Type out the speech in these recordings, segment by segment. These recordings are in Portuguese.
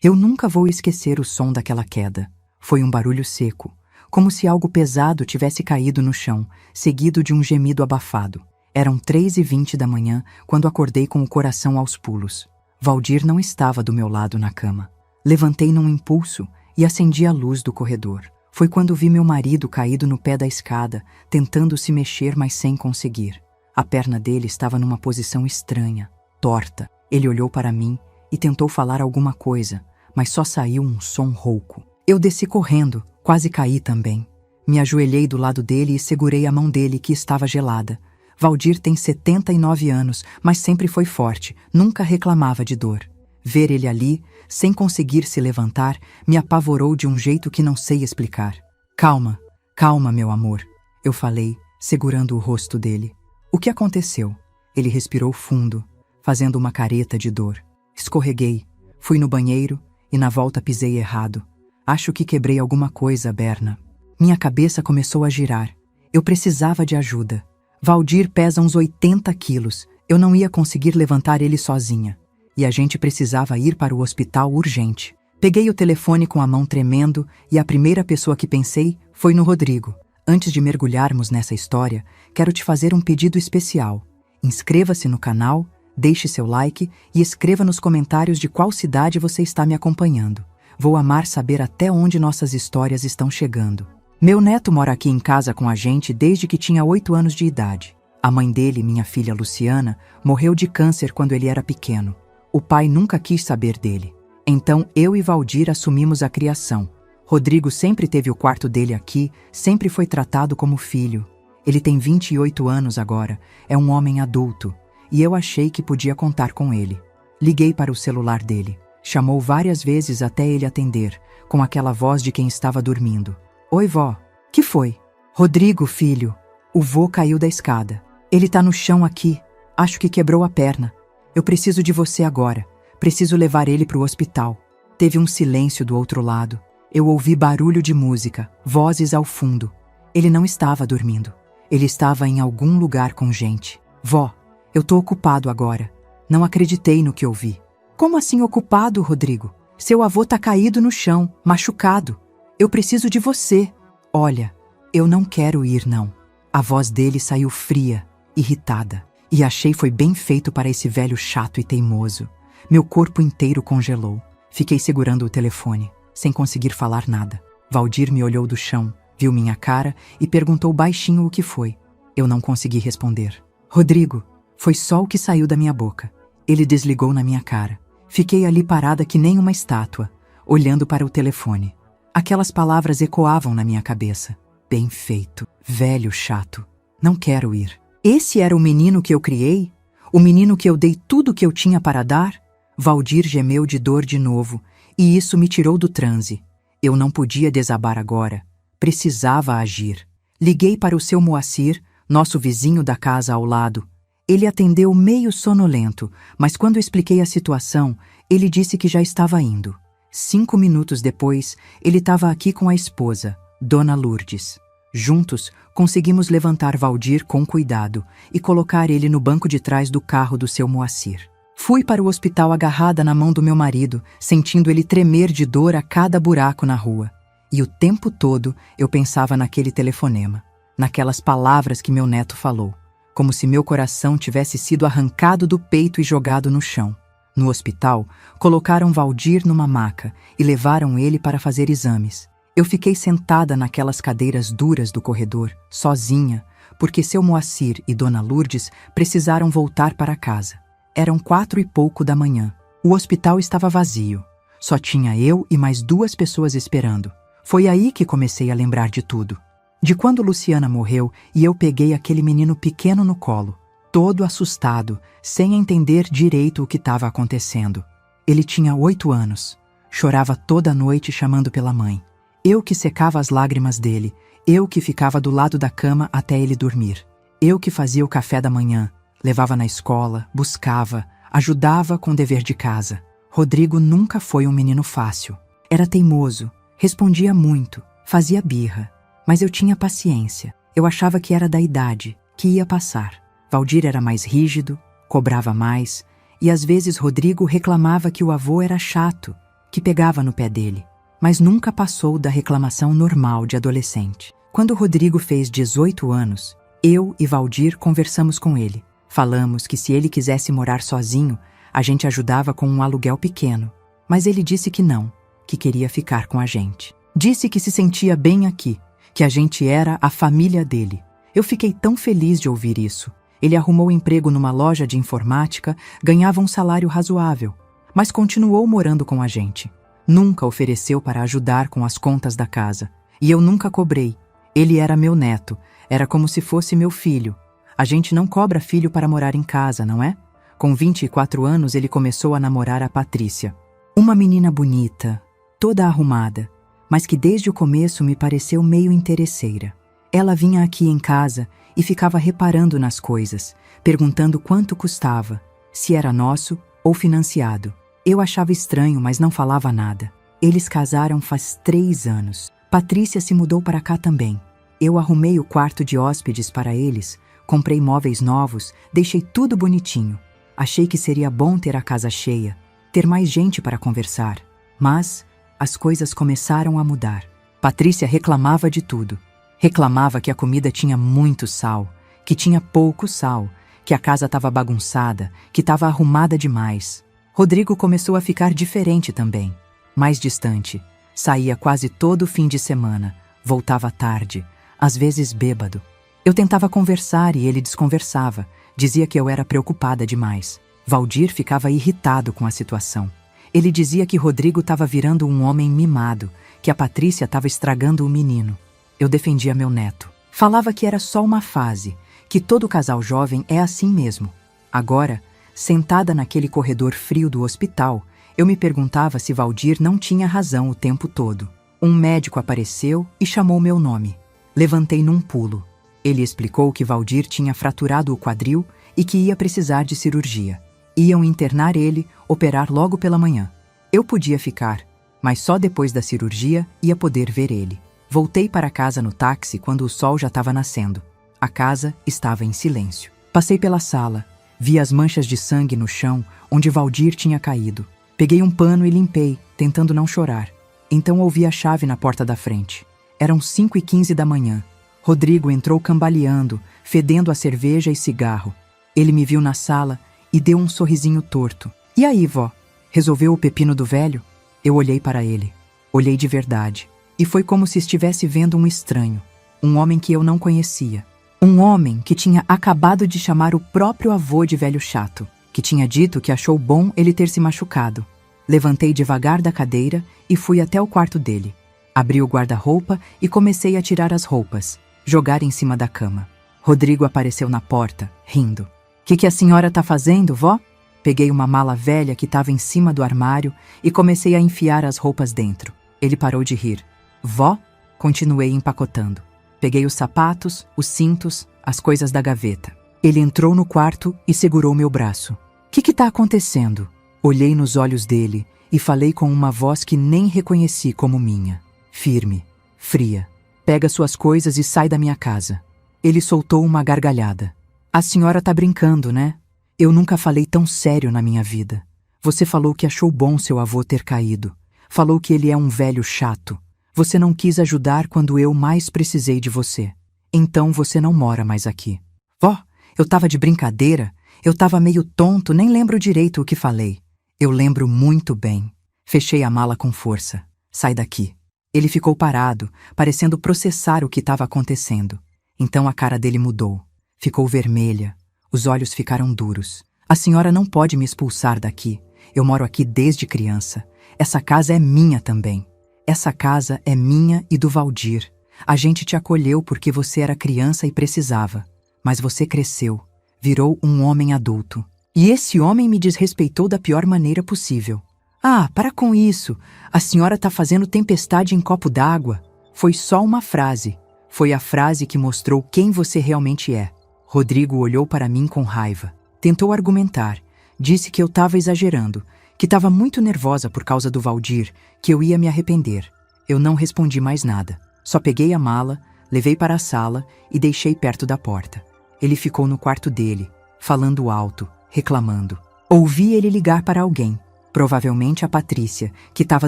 Eu nunca vou esquecer o som daquela queda. Foi um barulho seco, como se algo pesado tivesse caído no chão, seguido de um gemido abafado. Eram 3h20 da manhã quando acordei com o coração aos pulos. Valdir não estava do meu lado na cama. Levantei num impulso e acendi a luz do corredor. Foi quando vi meu marido caído no pé da escada, tentando se mexer, mas sem conseguir. A perna dele estava numa posição estranha, torta. Ele olhou para mim e tentou falar alguma coisa, mas só saiu um som rouco. Eu desci correndo, quase caí também. Me ajoelhei do lado dele e segurei a mão dele, que estava gelada. Valdir tem 79 anos, mas sempre foi forte, nunca reclamava de dor. Ver ele ali, sem conseguir se levantar, me apavorou de um jeito que não sei explicar. Calma, calma, meu amor, eu falei, segurando o rosto dele. O que aconteceu? Ele respirou fundo, fazendo uma careta de dor. Escorreguei, fui no banheiro e na volta pisei errado. Acho que quebrei alguma coisa, Berna. Minha cabeça começou a girar. Eu precisava de ajuda. Valdir pesa uns 80 quilos. Eu não ia conseguir levantar ele sozinha. E a gente precisava ir para o hospital urgente. Peguei o telefone com a mão tremendo e a primeira pessoa que pensei foi no Rodrigo. Antes de mergulharmos nessa história, quero te fazer um pedido especial. Inscreva-se no canal, deixe seu like e escreva nos comentários de qual cidade você está me acompanhando. Vou amar saber até onde nossas histórias estão chegando. Meu neto mora aqui em casa com a gente desde que tinha 8 anos de idade. A mãe dele, minha filha Luciana, morreu de câncer quando ele era pequeno. O pai nunca quis saber dele. Então eu e Valdir assumimos a criação. Rodrigo sempre teve o quarto dele aqui, sempre foi tratado como filho. Ele tem 28 anos agora, é um homem adulto, e eu achei que podia contar com ele. Liguei para o celular dele. Chamou várias vezes até ele atender, com aquela voz de quem estava dormindo. Oi, vó. Que foi? Rodrigo, filho. O vô caiu da escada. Ele tá no chão aqui. Acho que quebrou a perna. Eu preciso de você agora. Preciso levar ele para o hospital. Teve um silêncio do outro lado. Eu ouvi barulho de música, vozes ao fundo. Ele não estava dormindo. Ele estava em algum lugar com gente. Vó, eu tô ocupado agora. Não acreditei no que ouvi. Como assim ocupado, Rodrigo? Seu avô tá caído no chão, machucado. Eu preciso de você. Olha, eu não quero ir, não. A voz dele saiu fria, irritada. E achei foi bem feito para esse velho chato e teimoso. Meu corpo inteiro congelou. Fiquei segurando o telefone, sem conseguir falar nada. Valdir me olhou do chão, viu minha cara e perguntou baixinho o que foi. Eu não consegui responder. Rodrigo, foi só o que saiu da minha boca. Ele desligou na minha cara. Fiquei ali parada que nem uma estátua, olhando para o telefone. Aquelas palavras ecoavam na minha cabeça. Bem feito, velho chato. Não quero ir. Esse era o menino que eu criei? O menino que eu dei tudo o que eu tinha para dar? Valdir gemeu de dor de novo, e isso me tirou do transe. Eu não podia desabar agora. Precisava agir. Liguei para o seu Moacir, nosso vizinho da casa ao lado. Ele atendeu meio sonolento, mas quando expliquei a situação, ele disse que já estava indo. 5 minutos depois, ele estava aqui com a esposa, Dona Lourdes. Juntos, conseguimos levantar Valdir com cuidado e colocar ele no banco de trás do carro do seu Moacir. Fui para o hospital agarrada na mão do meu marido, sentindo ele tremer de dor a cada buraco na rua. E o tempo todo eu pensava naquele telefonema, naquelas palavras que meu neto falou, como se meu coração tivesse sido arrancado do peito e jogado no chão. No hospital, colocaram Valdir numa maca e levaram ele para fazer exames. Eu fiquei sentada naquelas cadeiras duras do corredor, sozinha, porque seu Moacir e Dona Lourdes precisaram voltar para casa. Eram 4 e pouco da manhã. O hospital estava vazio. Só tinha eu e mais 2 pessoas esperando. Foi aí que comecei a lembrar de tudo. De quando Luciana morreu e eu peguei aquele menino pequeno no colo, todo assustado, sem entender direito o que estava acontecendo. Ele tinha 8 anos. Chorava toda noite chamando pela mãe. Eu que secava as lágrimas dele, eu que ficava do lado da cama até ele dormir. Eu que fazia o café da manhã, levava na escola, buscava, ajudava com o dever de casa. Rodrigo nunca foi um menino fácil. Era teimoso, respondia muito, fazia birra. Mas eu tinha paciência. Eu achava que era da idade, que ia passar. Valdir era mais rígido, cobrava mais, e às vezes Rodrigo reclamava que o avô era chato, que pegava no pé dele, mas nunca passou da reclamação normal de adolescente. Quando Rodrigo fez 18 anos, eu e Valdir conversamos com ele. Falamos que se ele quisesse morar sozinho, a gente ajudava com um aluguel pequeno. Mas ele disse que não, que queria ficar com a gente. Disse que se sentia bem aqui, que a gente era a família dele. Eu fiquei tão feliz de ouvir isso. Ele arrumou emprego numa loja de informática, ganhava um salário razoável, mas continuou morando com a gente. Nunca ofereceu para ajudar com as contas da casa. E eu nunca cobrei. Ele era meu neto, era como se fosse meu filho. A gente não cobra filho para morar em casa, não é? Com 24 anos ele começou a namorar a Patrícia. Uma menina bonita, toda arrumada, mas que desde o começo me pareceu meio interesseira. Ela vinha aqui em casa e ficava reparando nas coisas, perguntando quanto custava, se era nosso ou financiado. Eu achava estranho, mas não falava nada. Eles casaram faz 3 anos. Patrícia se mudou para cá também. Eu arrumei o quarto de hóspedes para eles, comprei móveis novos, deixei tudo bonitinho. Achei que seria bom ter a casa cheia, ter mais gente para conversar. Mas as coisas começaram a mudar. Patrícia reclamava de tudo. Reclamava que a comida tinha muito sal, que tinha pouco sal, que a casa estava bagunçada, que estava arrumada demais. Rodrigo começou a ficar diferente também, mais distante. Saía quase todo fim de semana, voltava tarde, às vezes bêbado. Eu tentava conversar e ele desconversava, dizia que eu era preocupada demais. Valdir ficava irritado com a situação. Ele dizia que Rodrigo estava virando um homem mimado, que a Patrícia estava estragando o menino. Eu defendia meu neto. Falava que era só uma fase, que todo casal jovem é assim mesmo. Agora, sentada naquele corredor frio do hospital, eu me perguntava se Valdir não tinha razão o tempo todo. Um médico apareceu e chamou meu nome. Levantei num pulo. Ele explicou que Valdir tinha fraturado o quadril e que ia precisar de cirurgia. Iam internar ele, operar logo pela manhã. Eu podia ficar, mas só depois da cirurgia ia poder ver ele. Voltei para casa no táxi quando o sol já estava nascendo. A casa estava em silêncio. Passei pela sala, vi as manchas de sangue no chão onde Valdir tinha caído. Peguei um pano e limpei, tentando não chorar. Então ouvi a chave na porta da frente. Eram 5h15 da manhã. Rodrigo entrou cambaleando, fedendo a cerveja e cigarro. Ele me viu na sala e deu um sorrisinho torto. E aí, vó? Resolveu o pepino do velho? Eu olhei para ele. Olhei de verdade. E foi como se estivesse vendo um estranho. Um homem que eu não conhecia. Um homem que tinha acabado de chamar o próprio avô de velho chato. Que tinha dito que achou bom ele ter se machucado. Levantei devagar da cadeira e fui até o quarto dele. Abri o guarda-roupa e comecei a tirar as roupas, jogar em cima da cama. Rodrigo apareceu na porta, rindo. Que a senhora tá fazendo, vó? Peguei uma mala velha que estava em cima do armário e comecei a enfiar as roupas dentro. Ele parou de rir. Vó? Continuei empacotando. Peguei os sapatos, os cintos, as coisas da gaveta. Ele entrou no quarto e segurou meu braço. Que tá acontecendo? Olhei nos olhos dele e falei com uma voz que nem reconheci como minha. Firme, fria. Pega suas coisas e sai da minha casa. Ele soltou uma gargalhada. A senhora tá brincando, né? Eu nunca falei tão sério na minha vida. Você falou que achou bom seu avô ter caído. Falou que ele é um velho chato. Você não quis ajudar quando eu mais precisei de você. Então você não mora mais aqui. Vó, eu tava de brincadeira. Eu tava meio tonto, nem lembro direito o que falei. Eu lembro muito bem. Fechei a mala com força. Sai daqui. Ele ficou parado, parecendo processar o que estava acontecendo. Então a cara dele mudou. Ficou vermelha. Os olhos ficaram duros. A senhora não pode me expulsar daqui. Eu moro aqui desde criança. Essa casa é minha também. Essa casa é minha e do Valdir. A gente te acolheu porque você era criança e precisava. Mas você cresceu. Virou um homem adulto. E esse homem me desrespeitou da pior maneira possível. Ah, para com isso. A senhora tá fazendo tempestade em copo d'água. Foi só uma frase. Foi a frase que mostrou quem você realmente é. Rodrigo olhou para mim com raiva. Tentou argumentar. Disse que eu estava exagerando, que estava muito nervosa por causa do Valdir, que eu ia me arrepender. Eu não respondi mais nada. Só peguei a mala, levei para a sala e deixei perto da porta. Ele ficou no quarto dele, falando alto, reclamando. Ouvi ele ligar para alguém. Provavelmente a Patrícia, que estava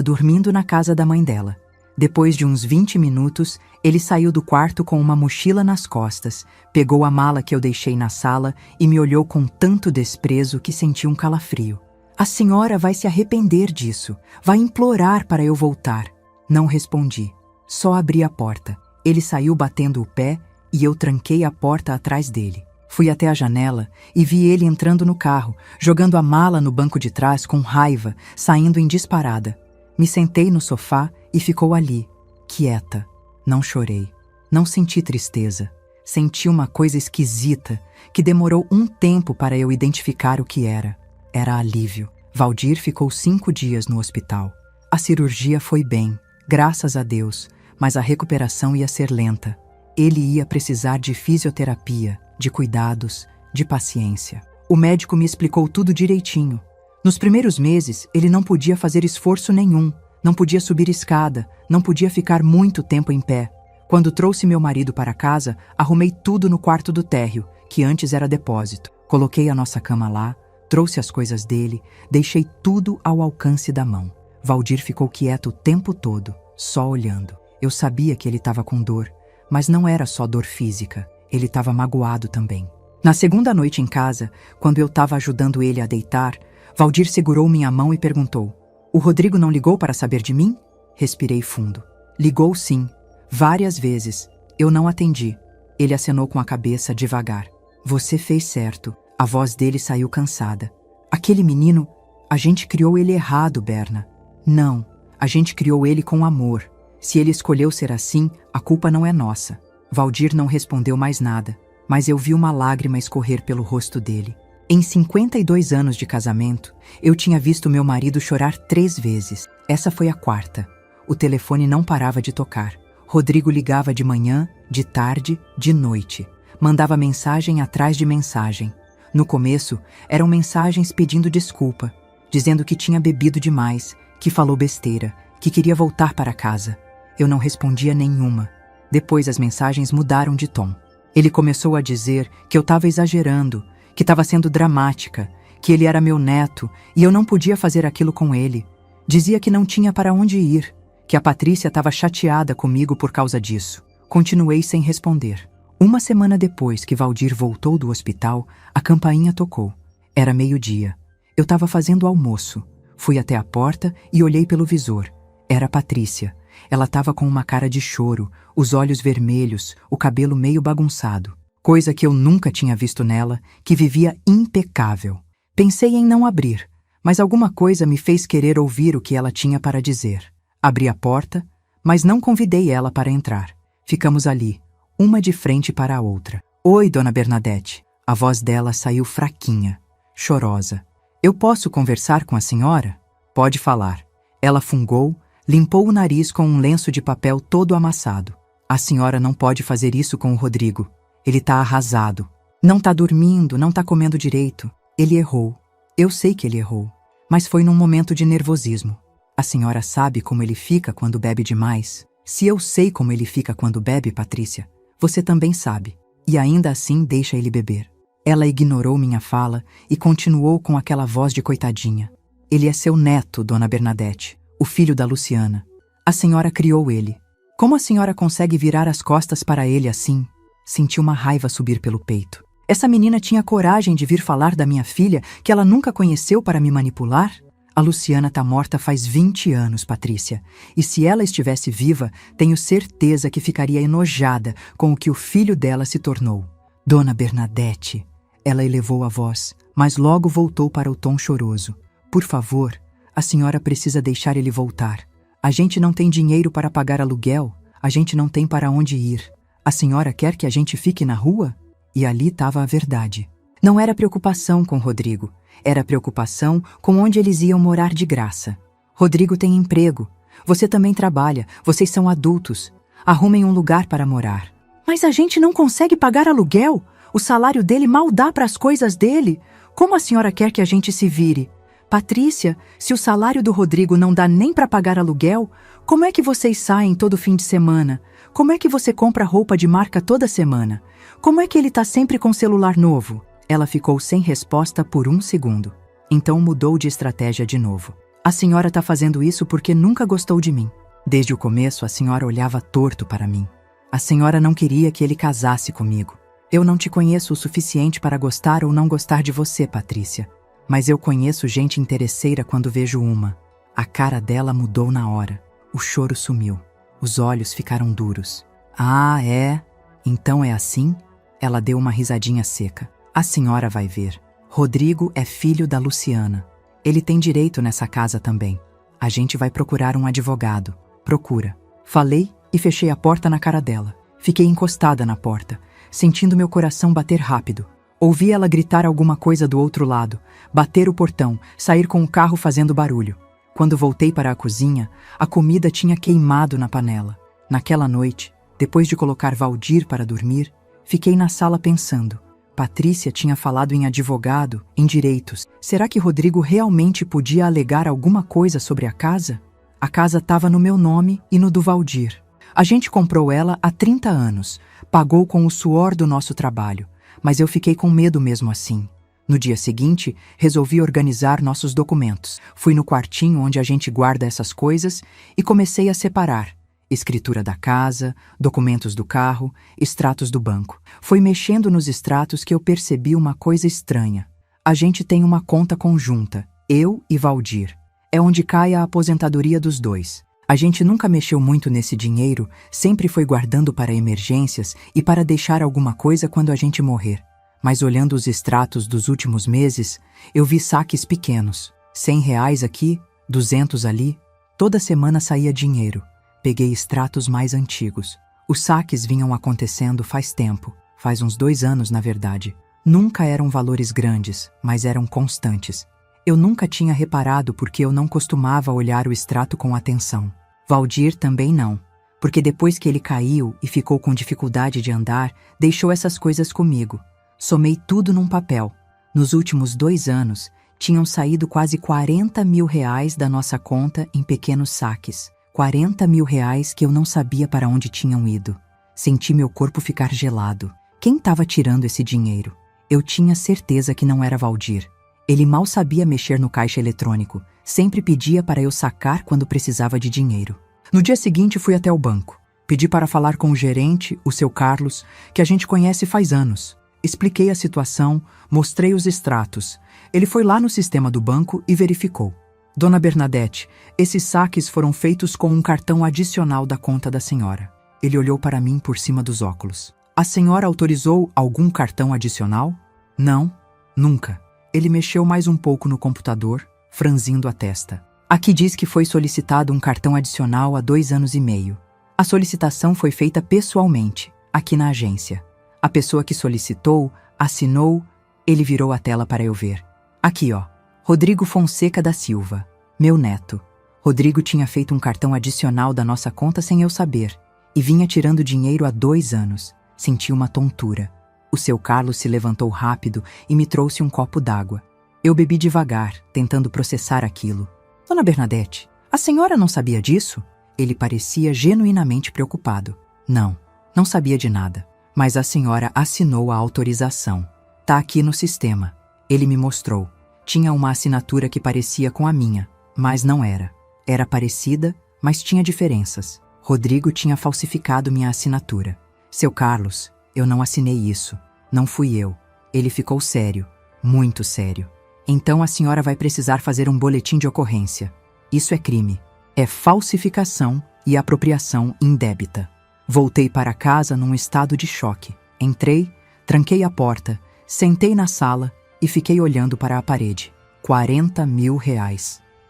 dormindo na casa da mãe dela. Depois de uns 20 minutos, ele saiu do quarto com uma mochila nas costas, pegou a mala que eu deixei na sala e me olhou com tanto desprezo que senti um calafrio. A senhora vai se arrepender disso, vai implorar para eu voltar. Não respondi, só abri a porta. Ele saiu batendo o pé e eu tranquei a porta atrás dele. Fui até a janela e vi ele entrando no carro, jogando a mala no banco de trás com raiva, saindo em disparada. Me sentei no sofá e ficou ali, quieta. Não chorei, não senti tristeza. Senti uma coisa esquisita que demorou um tempo para eu identificar o que era. Era alívio. Valdir ficou 5 dias no hospital. A cirurgia foi bem, graças a Deus, mas a recuperação ia ser lenta. Ele ia precisar de fisioterapia, de cuidados, de paciência. O médico me explicou tudo direitinho. Nos primeiros meses, ele não podia fazer esforço nenhum, não podia subir escada, não podia ficar muito tempo em pé. Quando trouxe meu marido para casa, arrumei tudo no quarto do térreo, que antes era depósito. Coloquei a nossa cama lá, trouxe as coisas dele, deixei tudo ao alcance da mão. Valdir ficou quieto o tempo todo, só olhando. Eu sabia que ele estava com dor, mas não era só dor física, ele estava magoado também. Na segunda noite em casa, quando eu estava ajudando ele a deitar, Valdir segurou minha mão e perguntou: "O Rodrigo não ligou para saber de mim?" Respirei fundo. Ligou sim, várias vezes. Eu não atendi. Ele acenou com a cabeça devagar. "Você fez certo." A voz dele saiu cansada. "Aquele menino, a gente criou ele errado, Berna." "Não, a gente criou ele com amor. Se ele escolheu ser assim, a culpa não é nossa." Valdir não respondeu mais nada, mas eu vi uma lágrima escorrer pelo rosto dele. Em 52 anos de casamento, eu tinha visto meu marido chorar 3 vezes. Essa foi a 4ª. O telefone não parava de tocar. Rodrigo ligava de manhã, de tarde, de noite. Mandava mensagem atrás de mensagem. No começo, eram mensagens pedindo desculpa, dizendo que tinha bebido demais, que falou besteira, que queria voltar para casa. Eu não respondia nenhuma. Depois as mensagens mudaram de tom. Ele começou a dizer que eu estava exagerando, que estava sendo dramática, que ele era meu neto e eu não podia fazer aquilo com ele. Dizia que não tinha para onde ir, que a Patrícia estava chateada comigo por causa disso. Continuei sem responder. Uma semana depois que Valdir voltou do hospital, a campainha tocou. Era 12:00. Eu estava fazendo almoço. Fui até a porta e olhei pelo visor. Era a Patrícia. Ela estava com uma cara de choro, os olhos vermelhos, o cabelo meio bagunçado. Coisa que eu nunca tinha visto nela, que vivia impecável. Pensei em não abrir, mas alguma coisa me fez querer ouvir o que ela tinha para dizer. Abri a porta, mas não convidei ela para entrar. Ficamos ali, uma de frente para a outra. "Oi, dona Bernadette." A voz dela saiu fraquinha, chorosa. "Eu posso conversar com a senhora?" "Pode falar." Ela fungou, limpou o nariz com um lenço de papel todo amassado. "A senhora não pode fazer isso com o Rodrigo. Ele tá arrasado. Não tá dormindo, não tá comendo direito. Ele errou. Eu sei que ele errou. Mas foi num momento de nervosismo. A senhora sabe como ele fica quando bebe demais? Se eu sei como ele fica quando bebe, Patrícia, você também sabe. E ainda assim deixa ele beber." Ela ignorou minha fala e continuou com aquela voz de coitadinha. "Ele é seu neto, dona Bernadette, o filho da Luciana. A senhora criou ele. Como a senhora consegue virar as costas para ele assim?" Senti uma raiva subir pelo peito. Essa menina tinha coragem de vir falar da minha filha que ela nunca conheceu para me manipular? A Luciana tá morta faz 20 anos, Patrícia. E se ela estivesse viva, tenho certeza que ficaria enojada com o que o filho dela se tornou. "Dona Bernadette." Ela elevou a voz, mas logo voltou para o tom choroso. "Por favor, a senhora precisa deixar ele voltar. A gente não tem dinheiro para pagar aluguel, a gente não tem para onde ir. A senhora quer que a gente fique na rua?" E ali estava a verdade. Não era preocupação com Rodrigo, era preocupação com onde eles iam morar de graça. "Rodrigo tem emprego, você também trabalha, vocês são adultos. Arrumem um lugar para morar." "Mas a gente não consegue pagar aluguel. O salário dele mal dá para as coisas dele. Como a senhora quer que a gente se vire?" "Patrícia, se o salário do Rodrigo não dá nem para pagar aluguel, como é que vocês saem todo fim de semana? Como é que você compra roupa de marca toda semana? Como é que ele tá sempre com celular novo?" Ela ficou sem resposta por 1 segundo. Então mudou de estratégia de novo. A senhora tá fazendo isso porque nunca gostou de mim. Desde o começo, a senhora olhava torto para mim. A senhora não queria que ele casasse comigo. Eu não te conheço o suficiente para gostar ou não gostar de você, Patrícia. Mas eu conheço gente interesseira quando vejo uma. A cara dela mudou na hora. O choro sumiu. Os olhos ficaram duros. Ah, é? Então é assim? Ela deu uma risadinha seca. A senhora vai ver. Rodrigo é filho da Luciana. Ele tem direito nessa casa também. A gente vai procurar um advogado. Procura. Falei e fechei a porta na cara dela. Fiquei encostada na porta, sentindo meu coração bater rápido. Ouvi ela gritar alguma coisa do outro lado, bater o portão, sair com o carro fazendo barulho. Quando voltei para a cozinha, a comida tinha queimado na panela. Naquela noite, depois de colocar Valdir para dormir, fiquei na sala pensando. Patrícia tinha falado em advogado, em direitos. Será que Rodrigo realmente podia alegar alguma coisa sobre a casa? A casa estava no meu nome e no do Valdir. A gente comprou ela há 30 anos, pagou com o suor do nosso trabalho, mas eu fiquei com medo mesmo assim. No dia seguinte, resolvi organizar nossos documentos. Fui no quartinho onde a gente guarda essas coisas e comecei a separar. Escritura da casa, documentos do carro, extratos do banco. Foi mexendo nos extratos que eu percebi uma coisa estranha. A gente tem uma conta conjunta, eu e Valdir. É onde cai a aposentadoria dos dois. A gente nunca mexeu muito nesse dinheiro, sempre foi guardando para emergências e para deixar alguma coisa quando a gente morrer. Mas olhando os extratos dos últimos meses, eu vi saques pequenos. R$ 100 aqui, 200 ali. Toda semana saía dinheiro. Peguei extratos mais antigos. Os saques vinham acontecendo faz tempo, faz uns 2 anos na verdade. Nunca eram valores grandes, mas eram constantes. Eu nunca tinha reparado porque eu não costumava olhar o extrato com atenção. Valdir também não, porque depois que ele caiu e ficou com dificuldade de andar, deixou essas coisas comigo. Somei tudo num papel. Nos últimos 2 anos, tinham saído quase R$ 40 mil da nossa conta em pequenos saques. R$ 40 mil que eu não sabia para onde tinham ido. Senti meu corpo ficar gelado. Quem estava tirando esse dinheiro? Eu tinha certeza que não era Valdir. Ele mal sabia mexer no caixa eletrônico. Sempre pedia para eu sacar quando precisava de dinheiro. No dia seguinte fui até o banco. Pedi para falar com o gerente, o seu Carlos, que a gente conhece faz anos. Expliquei a situação, mostrei os extratos. Ele foi lá no sistema do banco e verificou. Dona Bernadette, esses saques foram feitos com um cartão adicional da conta da senhora. Ele olhou para mim por cima dos óculos. A senhora autorizou algum cartão adicional? Não, nunca. Ele mexeu mais um pouco no computador, franzindo a testa. Aqui diz que foi solicitado um cartão adicional há 2 anos e meio. A solicitação foi feita pessoalmente, aqui na agência. A pessoa que solicitou, assinou, ele virou a tela para eu ver. Aqui, ó. Rodrigo Fonseca da Silva, meu neto. Rodrigo tinha feito um cartão adicional da nossa conta sem eu saber e vinha tirando dinheiro há 2 anos. Senti uma tontura. O seu Carlos se levantou rápido e me trouxe um copo d'água. Eu bebi devagar, tentando processar aquilo. Dona Bernadette, a senhora não sabia disso? Ele parecia genuinamente preocupado. Não sabia de nada. Mas a senhora assinou a autorização. Tá aqui no sistema. Ele me mostrou. Tinha uma assinatura que parecia com a minha, mas não era. Era parecida, mas tinha diferenças. Rodrigo tinha falsificado minha assinatura. Seu Carlos, eu não assinei isso. Não fui eu. Ele ficou sério, muito sério. Então a senhora vai precisar fazer um boletim de ocorrência. Isso é crime. É falsificação e apropriação indébita. Voltei para casa num estado de choque. Entrei, tranquei a porta, sentei na sala e fiquei olhando para a parede. R$ 40 mil.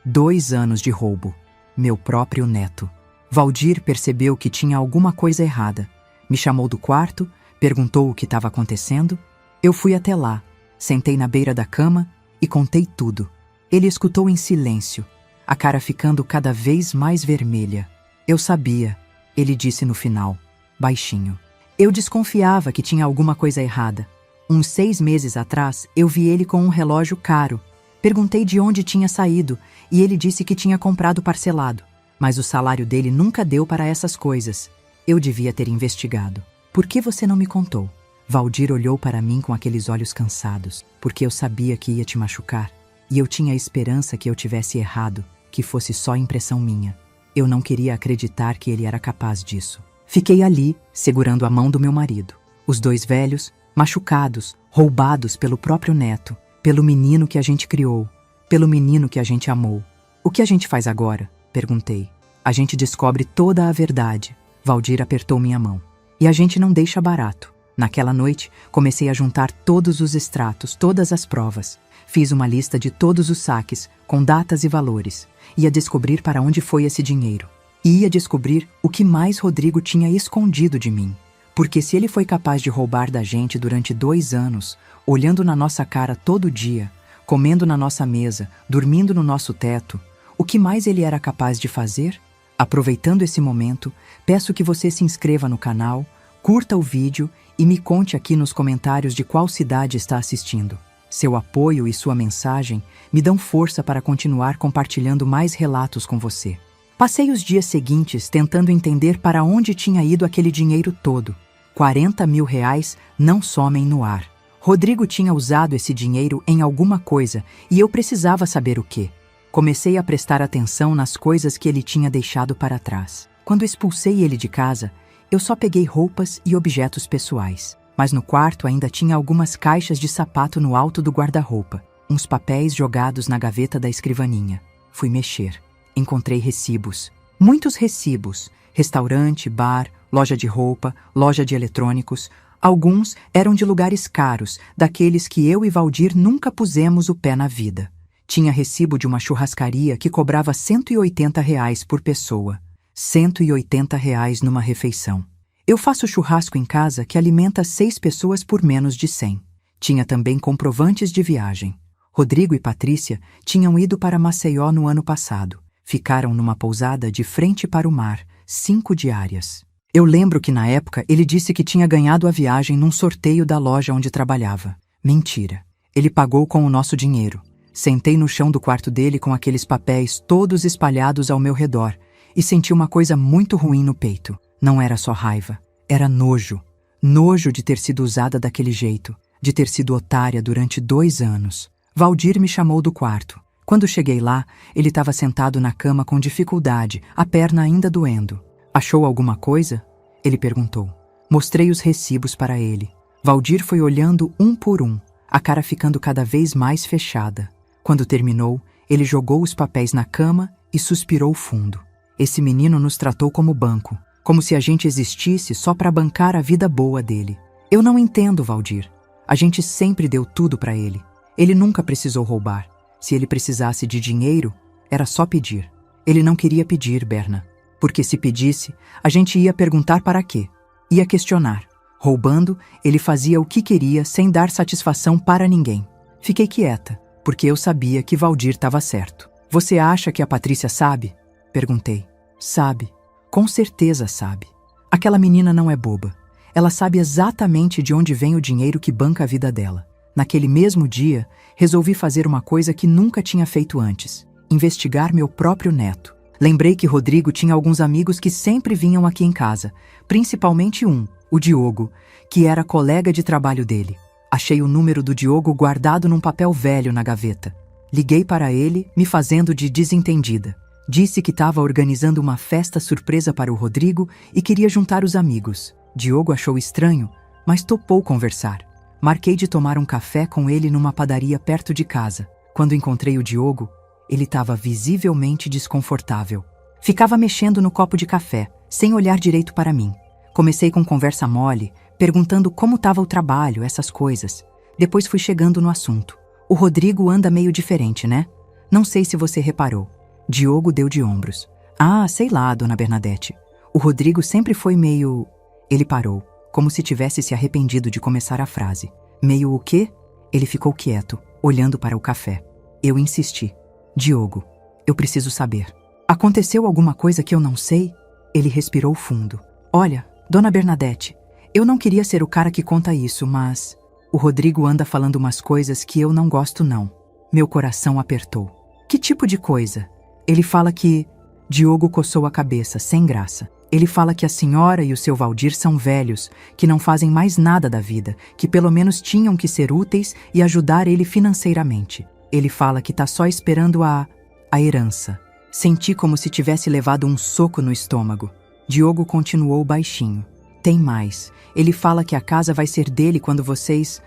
2 anos de roubo. Meu próprio neto. Valdir percebeu que tinha alguma coisa errada. Me chamou do quarto, perguntou o que estava acontecendo. Eu fui até lá, sentei na beira da cama e contei tudo. Ele escutou em silêncio, a cara ficando cada vez mais vermelha. Eu sabia, ele disse no final, baixinho. Eu desconfiava que tinha alguma coisa errada. Uns 6 meses atrás, eu vi ele com um relógio caro. Perguntei de onde tinha saído e ele disse que tinha comprado parcelado. Mas o salário dele nunca deu para essas coisas. Eu devia ter investigado. Por que você não me contou? Valdir olhou para mim com aqueles olhos cansados. Porque eu sabia que ia te machucar. E eu tinha a esperança que eu tivesse errado, que fosse só impressão minha. Eu não queria acreditar que ele era capaz disso. Fiquei ali, segurando a mão do meu marido. Os dois velhos, machucados, roubados pelo próprio neto, pelo menino que a gente criou, pelo menino que a gente amou. O que a gente faz agora? Perguntei. A gente descobre toda a verdade. Valdir apertou minha mão. E a gente não deixa barato. Naquela noite, comecei a juntar todos os extratos, todas as provas. Fiz uma lista de todos os saques, com datas e valores. Ia descobrir para onde foi esse dinheiro. E ia descobrir o que mais Rodrigo tinha escondido de mim. Porque se ele foi capaz de roubar da gente durante 2 anos, olhando na nossa cara todo dia, comendo na nossa mesa, dormindo no nosso teto, o que mais ele era capaz de fazer? Aproveitando esse momento, peço que você se inscreva no canal, curta o vídeo e me conte aqui nos comentários de qual cidade está assistindo. Seu apoio e sua mensagem me dão força para continuar compartilhando mais relatos com você. Passei os dias seguintes tentando entender para onde tinha ido aquele dinheiro todo. 40 mil reais não somem no ar. Rodrigo tinha usado esse dinheiro em alguma coisa e eu precisava saber o quê. Comecei a prestar atenção nas coisas que ele tinha deixado para trás. Quando expulsei ele de casa, eu só peguei roupas e objetos pessoais. Mas no quarto ainda tinha algumas caixas de sapato no alto do guarda-roupa, uns papéis jogados na gaveta da escrivaninha. Fui mexer. Encontrei recibos. Muitos recibos. Restaurante, bar, loja de roupa, loja de eletrônicos. Alguns eram de lugares caros, daqueles que eu e Valdir nunca pusemos o pé na vida. Tinha recibo de uma churrascaria que cobrava R$ 180 por pessoa. R$ 180 numa refeição. Eu faço churrasco em casa que alimenta 6 pessoas por menos de 100. Tinha também comprovantes de viagem. Rodrigo e Patrícia tinham ido para Maceió no ano passado. Ficaram numa pousada de frente para o mar, 5 diárias. Eu lembro que na época ele disse que tinha ganhado a viagem num sorteio da loja onde trabalhava. Mentira. Ele pagou com o nosso dinheiro. Sentei no chão do quarto dele com aqueles papéis todos espalhados ao meu redor e senti uma coisa muito ruim no peito. Não era só raiva, era nojo. Nojo de ter sido usada daquele jeito, de ter sido otária durante 2 anos. Valdir me chamou do quarto. Quando cheguei lá, ele estava sentado na cama com dificuldade, a perna ainda doendo. Achou alguma coisa? Ele perguntou. Mostrei os recibos para ele. Valdir foi olhando um por um, a cara ficando cada vez mais fechada. Quando terminou, ele jogou os papéis na cama e suspirou fundo. Esse menino nos tratou como banco, como se a gente existisse só para bancar a vida boa dele. Eu não entendo, Valdir. A gente sempre deu tudo para ele. Ele nunca precisou roubar. Se ele precisasse de dinheiro, era só pedir. Ele não queria pedir, Berna. Porque se pedisse, a gente ia perguntar para quê. Ia questionar. Roubando, ele fazia o que queria sem dar satisfação para ninguém. Fiquei quieta, porque eu sabia que Valdir estava certo. Você acha que a Patrícia sabe? Perguntei. Sabe. Com certeza sabe. Aquela menina não é boba. Ela sabe exatamente de onde vem o dinheiro que banca a vida dela. Naquele mesmo dia, resolvi fazer uma coisa que nunca tinha feito antes. Investigar meu próprio neto. Lembrei que Rodrigo tinha alguns amigos que sempre vinham aqui em casa. Principalmente um, o Diogo, que era colega de trabalho dele. Achei o número do Diogo guardado num papel velho na gaveta. Liguei para ele, me fazendo de desentendida. Disse que estava organizando uma festa surpresa para o Rodrigo e queria juntar os amigos. Diogo achou estranho, mas topou conversar. Marquei de tomar um café com ele numa padaria perto de casa. Quando encontrei o Diogo, ele estava visivelmente desconfortável. Ficava mexendo no copo de café, sem olhar direito para mim. Comecei com conversa mole, perguntando como estava o trabalho, essas coisas. Depois fui chegando no assunto. O Rodrigo anda meio diferente, né? Não sei se você reparou. Diogo deu de ombros. Ah, sei lá, dona Bernadette. O Rodrigo sempre foi meio... Ele parou, como se tivesse se arrependido de começar a frase. Meio o quê? Ele ficou quieto, olhando para o café. Eu insisti. Diogo, eu preciso saber. Aconteceu alguma coisa que eu não sei? Ele respirou fundo. Olha, dona Bernadette, eu não queria ser o cara que conta isso, mas... O Rodrigo anda falando umas coisas que eu não gosto não. Meu coração apertou. Que tipo de coisa? Ele fala que... Diogo coçou a cabeça, sem graça. Ele fala que a senhora e o seu Valdir são velhos, que não fazem mais nada da vida, que pelo menos tinham que ser úteis e ajudar ele financeiramente. Ele fala que tá só esperando a herança. Senti como se tivesse levado um soco no estômago. Diogo continuou baixinho. Tem mais. Ele fala que a casa vai ser dele quando vocês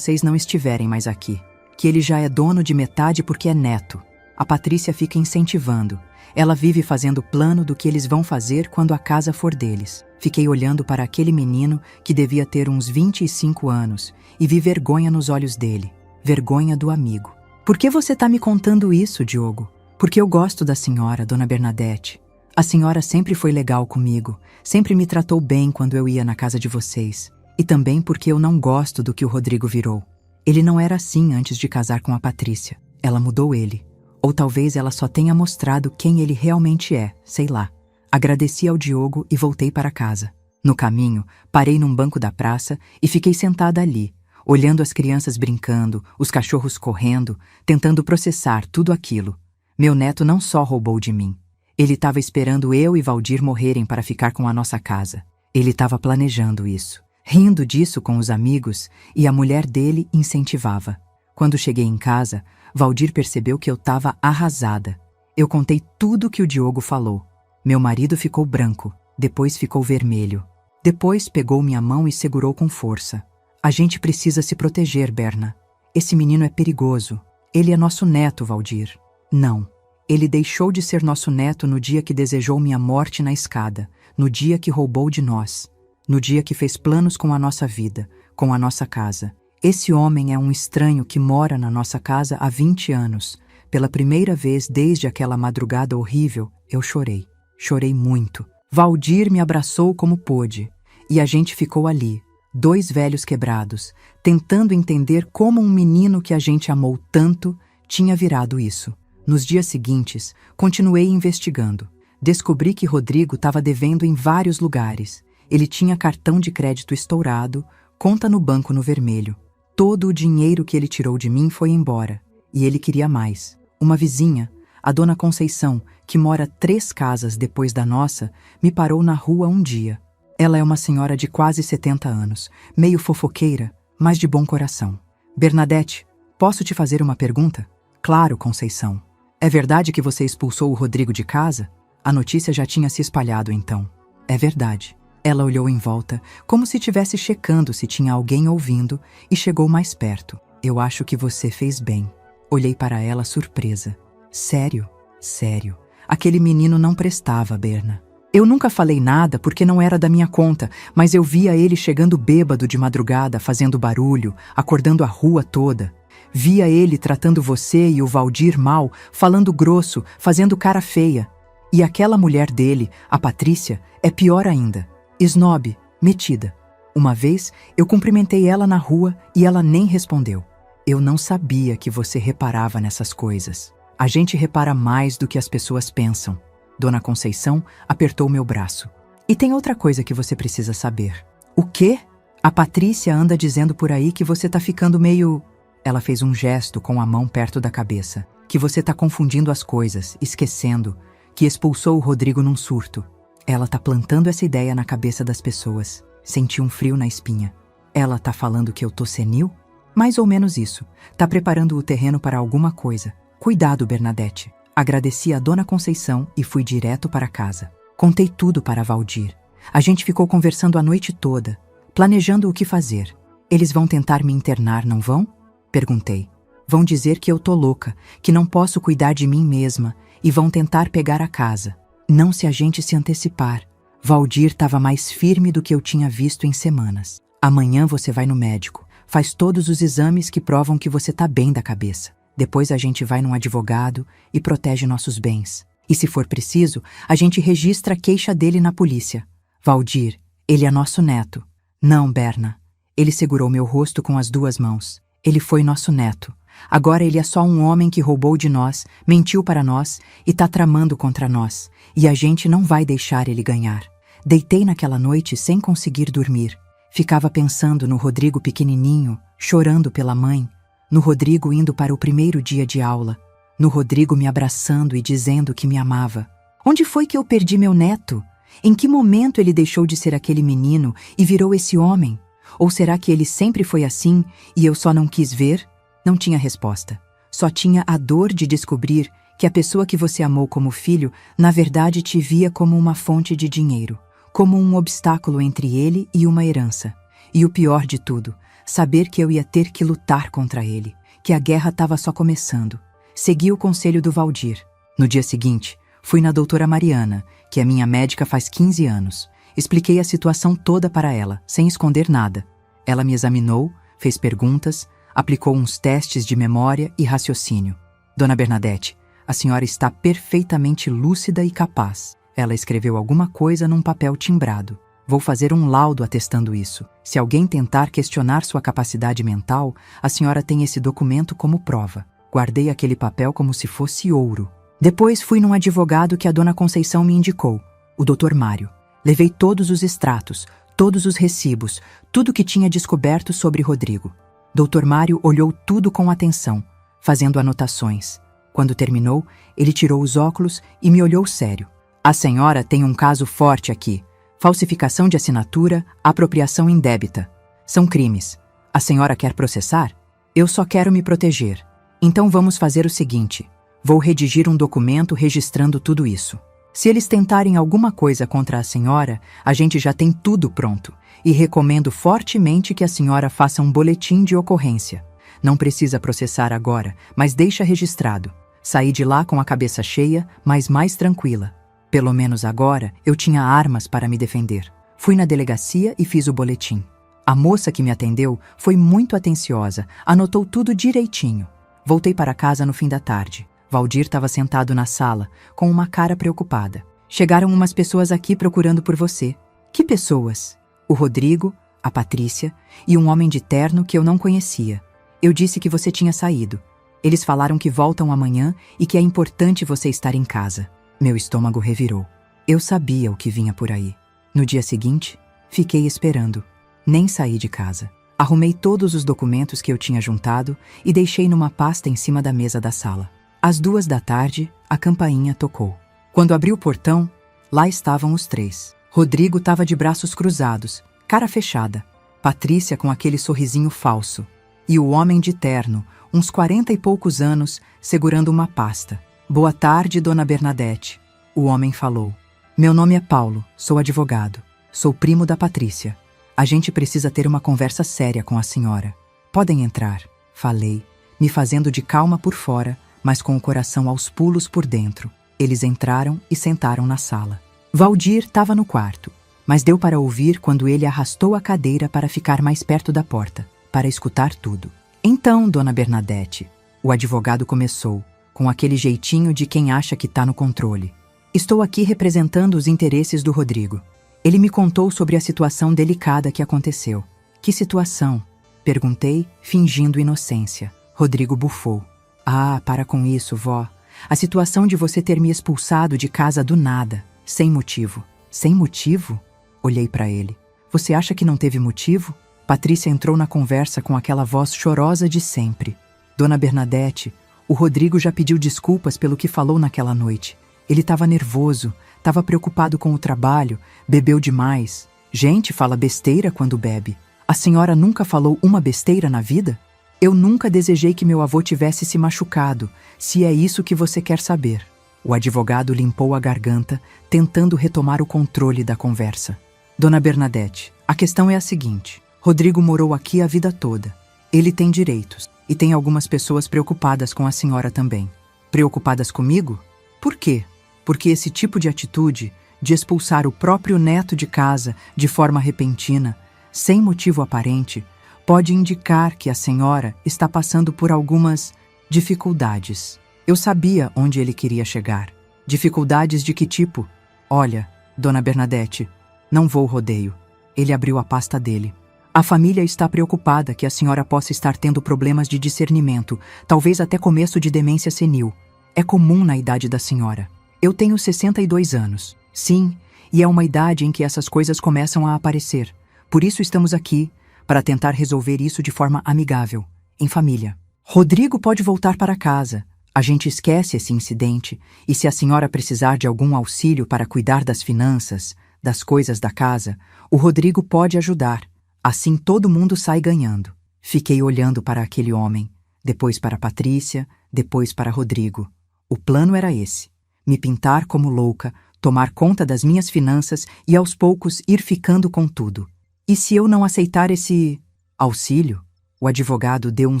não estiverem mais aqui. Que ele já é dono de metade porque é neto. A Patrícia fica incentivando. Ela vive fazendo plano do que eles vão fazer quando a casa for deles. Fiquei olhando para aquele menino que devia ter uns 25 anos e vi vergonha nos olhos dele. Vergonha do amigo. Por que você tá me contando isso, Diogo? Porque eu gosto da senhora, Dona Bernadette. A senhora sempre foi legal comigo, sempre me tratou bem quando eu ia na casa de vocês. E também porque eu não gosto do que o Rodrigo virou. Ele não era assim antes de casar com a Patrícia. Ela mudou ele. Ou talvez ela só tenha mostrado quem ele realmente é, sei lá. Agradeci ao Diogo e voltei para casa. No caminho, parei num banco da praça e fiquei sentada ali, olhando as crianças brincando, os cachorros correndo, tentando processar tudo aquilo. Meu neto não só roubou de mim. Ele estava esperando eu e Valdir morrerem para ficar com a nossa casa. Ele estava planejando isso, rindo disso com os amigos, e a mulher dele incentivava. Quando cheguei em casa, Valdir percebeu que eu estava arrasada. Eu contei tudo que o Diogo falou. Meu marido ficou branco, depois ficou vermelho. Depois pegou minha mão e segurou com força. A gente precisa se proteger, Berna. Esse menino é perigoso. Ele é nosso neto, Valdir. Não. Ele deixou de ser nosso neto no dia que desejou minha morte na escada, no dia que roubou de nós, no dia que fez planos com a nossa vida, com a nossa casa. Esse homem é um estranho que mora na nossa casa há 20 anos. Pela primeira vez desde aquela madrugada horrível, eu chorei. Chorei muito. Valdir me abraçou como pôde. E a gente ficou ali, 2 velhos quebrados, tentando entender como um menino que a gente amou tanto tinha virado isso. Nos dias seguintes, continuei investigando. Descobri que Rodrigo estava devendo em vários lugares. Ele tinha cartão de crédito estourado, conta no banco no vermelho. Todo o dinheiro que ele tirou de mim foi embora. E ele queria mais. Uma vizinha, a Dona Conceição, que mora 3 casas depois da nossa, me parou na rua um dia. Ela é uma senhora de quase 70 anos, meio fofoqueira, mas de bom coração. Bernadette, posso te fazer uma pergunta? Claro, Conceição. É verdade que você expulsou o Rodrigo de casa? A notícia já tinha se espalhado então. É verdade. Ela olhou em volta, como se estivesse checando se tinha alguém ouvindo, e chegou mais perto. Eu acho que você fez bem. Olhei para ela surpresa. Sério? Sério. Aquele menino não prestava, Berna. Eu nunca falei nada porque não era da minha conta, mas eu via ele chegando bêbado de madrugada, fazendo barulho, acordando a rua toda. Via ele tratando você e o Valdir mal, falando grosso, fazendo cara feia. E aquela mulher dele, a Patrícia, é pior ainda. Snob, metida. Uma vez, eu cumprimentei ela na rua e ela nem respondeu. Eu não sabia que você reparava nessas coisas. A gente repara mais do que as pessoas pensam. Dona Conceição apertou meu braço. E tem outra coisa que você precisa saber. O quê? A Patrícia anda dizendo por aí que você tá ficando meio... Ela fez um gesto com a mão perto da cabeça. Que você tá confundindo as coisas, esquecendo, que expulsou o Rodrigo num surto. Ela tá plantando essa ideia na cabeça das pessoas. Senti um frio na espinha. Ela tá falando que eu tô senil? Mais ou menos isso. Tá preparando o terreno para alguma coisa. Cuidado, Bernadette. Agradeci a Dona Conceição e fui direto para casa. Contei tudo para Valdir. A gente ficou conversando a noite toda, planejando o que fazer. Eles vão tentar me internar, não vão? Perguntei. Vão dizer que eu tô louca, que não posso cuidar de mim mesma e vão tentar pegar a casa. Não se a gente se antecipar. Valdir estava mais firme do que eu tinha visto em semanas. Amanhã você vai no médico, faz todos os exames que provam que você tá bem da cabeça. Depois a gente vai num advogado e protege nossos bens. E se for preciso, a gente registra a queixa dele na polícia. Valdir, ele é nosso neto. Não, Berna. Ele segurou meu rosto com as 2 mãos. Ele foi nosso neto. Agora ele é só um homem que roubou de nós, mentiu para nós e tá tramando contra nós. E a gente não vai deixar ele ganhar. Deitei naquela noite sem conseguir dormir. Ficava pensando no Rodrigo pequenininho, chorando pela mãe. No Rodrigo indo para o primeiro dia de aula. No Rodrigo me abraçando e dizendo que me amava. Onde foi que eu perdi meu neto? Em que momento ele deixou de ser aquele menino e virou esse homem? Ou será que ele sempre foi assim e eu só não quis ver? Não tinha resposta. Só tinha a dor de descobrir que a pessoa que você amou como filho, na verdade te via como uma fonte de dinheiro, como um obstáculo entre ele e uma herança. E o pior de tudo, saber que eu ia ter que lutar contra ele, que a guerra estava só começando. Segui o conselho do Valdir. No dia seguinte, fui na doutora Mariana, que é minha médica faz 15 anos. Expliquei a situação toda para ela, sem esconder nada. Ela me examinou, fez perguntas, aplicou uns testes de memória e raciocínio. Dona Bernadette, a senhora está perfeitamente lúcida e capaz. Ela escreveu alguma coisa num papel timbrado. Vou fazer um laudo atestando isso. Se alguém tentar questionar sua capacidade mental, a senhora tem esse documento como prova. Guardei aquele papel como se fosse ouro. Depois fui num advogado que a dona Conceição me indicou, o Dr. Mário. Levei todos os extratos, todos os recibos, tudo que tinha descoberto sobre Rodrigo. Dr. Mário olhou tudo com atenção, fazendo anotações. Quando terminou, ele tirou os óculos e me olhou sério. A senhora tem um caso forte aqui. Falsificação de assinatura, apropriação indébita. São crimes. A senhora quer processar? Eu só quero me proteger. Então vamos fazer o seguinte. Vou redigir um documento registrando tudo isso. Se eles tentarem alguma coisa contra a senhora, a gente já tem tudo pronto. E recomendo fortemente que a senhora faça um boletim de ocorrência. Não precisa processar agora, mas deixa registrado. Saí de lá com a cabeça cheia, mas mais tranquila. Pelo menos agora eu tinha armas para me defender. Fui na delegacia e fiz o boletim. A moça que me atendeu foi muito atenciosa, anotou tudo direitinho. Voltei para casa no fim da tarde. Valdir estava sentado na sala, com uma cara preocupada. Chegaram umas pessoas aqui procurando por você. Que pessoas? O Rodrigo, a Patrícia e um homem de terno que eu não conhecia. Eu disse que você tinha saído. Eles falaram que voltam amanhã e que é importante você estar em casa. Meu estômago revirou. Eu sabia o que vinha por aí. No dia seguinte, fiquei esperando. Nem saí de casa. Arrumei todos os documentos que eu tinha juntado e deixei numa pasta em cima da mesa da sala. Às 2h, a campainha tocou. Quando abri o portão, lá estavam os três. Rodrigo estava de braços cruzados, cara fechada. Patrícia com aquele sorrisinho falso. E o homem de terno, uns 40 e poucos anos, segurando uma pasta. Boa tarde, dona Bernadette. O homem falou. Meu nome é Paulo, sou advogado. Sou primo da Patrícia. A gente precisa ter uma conversa séria com a senhora. Podem entrar, falei, me fazendo de calma por fora, mas com o coração aos pulos por dentro. Eles entraram e sentaram na sala. Valdir estava no quarto, mas deu para ouvir quando ele arrastou a cadeira para ficar mais perto da porta, para escutar tudo. Então, dona Bernadette, o advogado começou, com aquele jeitinho de quem acha que está no controle. Estou aqui representando os interesses do Rodrigo. Ele me contou sobre a situação delicada que aconteceu. Que situação? Perguntei, fingindo inocência. Rodrigo bufou. Ah, para com isso, vó. A situação de você ter me expulsado de casa do nada, sem motivo. Sem motivo? Olhei para ele. Você acha que não teve motivo? Patrícia entrou na conversa com aquela voz chorosa de sempre. Dona Bernadette, o Rodrigo já pediu desculpas pelo que falou naquela noite. Ele estava nervoso, estava preocupado com o trabalho, bebeu demais. Gente fala besteira quando bebe. A senhora nunca falou uma besteira na vida? Eu nunca desejei que meu avô tivesse se machucado, se é isso que você quer saber. O advogado limpou a garganta, tentando retomar o controle da conversa. Dona Bernadette, a questão é a seguinte. Rodrigo morou aqui a vida toda. Ele tem direitos, e tem algumas pessoas preocupadas com a senhora também. Preocupadas comigo? Por quê? Porque esse tipo de atitude, de expulsar o próprio neto de casa de forma repentina, sem motivo aparente, pode indicar que a senhora está passando por algumas dificuldades. Eu sabia onde ele queria chegar. Dificuldades de que tipo? Olha, dona Bernadette, não vou rodeio. Ele abriu a pasta dele. A família está preocupada que a senhora possa estar tendo problemas de discernimento, talvez até começo de demência senil. É comum na idade da senhora. Eu tenho 62 anos. Sim, e é uma idade em que essas coisas começam a aparecer. Por isso estamos aqui, para tentar resolver isso de forma amigável, em família. Rodrigo pode voltar para casa. A gente esquece esse incidente, e se a senhora precisar de algum auxílio para cuidar das finanças, das coisas da casa, o Rodrigo pode ajudar. Assim todo mundo sai ganhando. Fiquei olhando para aquele homem. depois para Patrícia, depois para Rodrigo. O plano era esse: me pintar como louca, tomar conta das minhas finanças e aos poucos ir ficando com tudo. E se eu não aceitar esse auxílio? O advogado deu um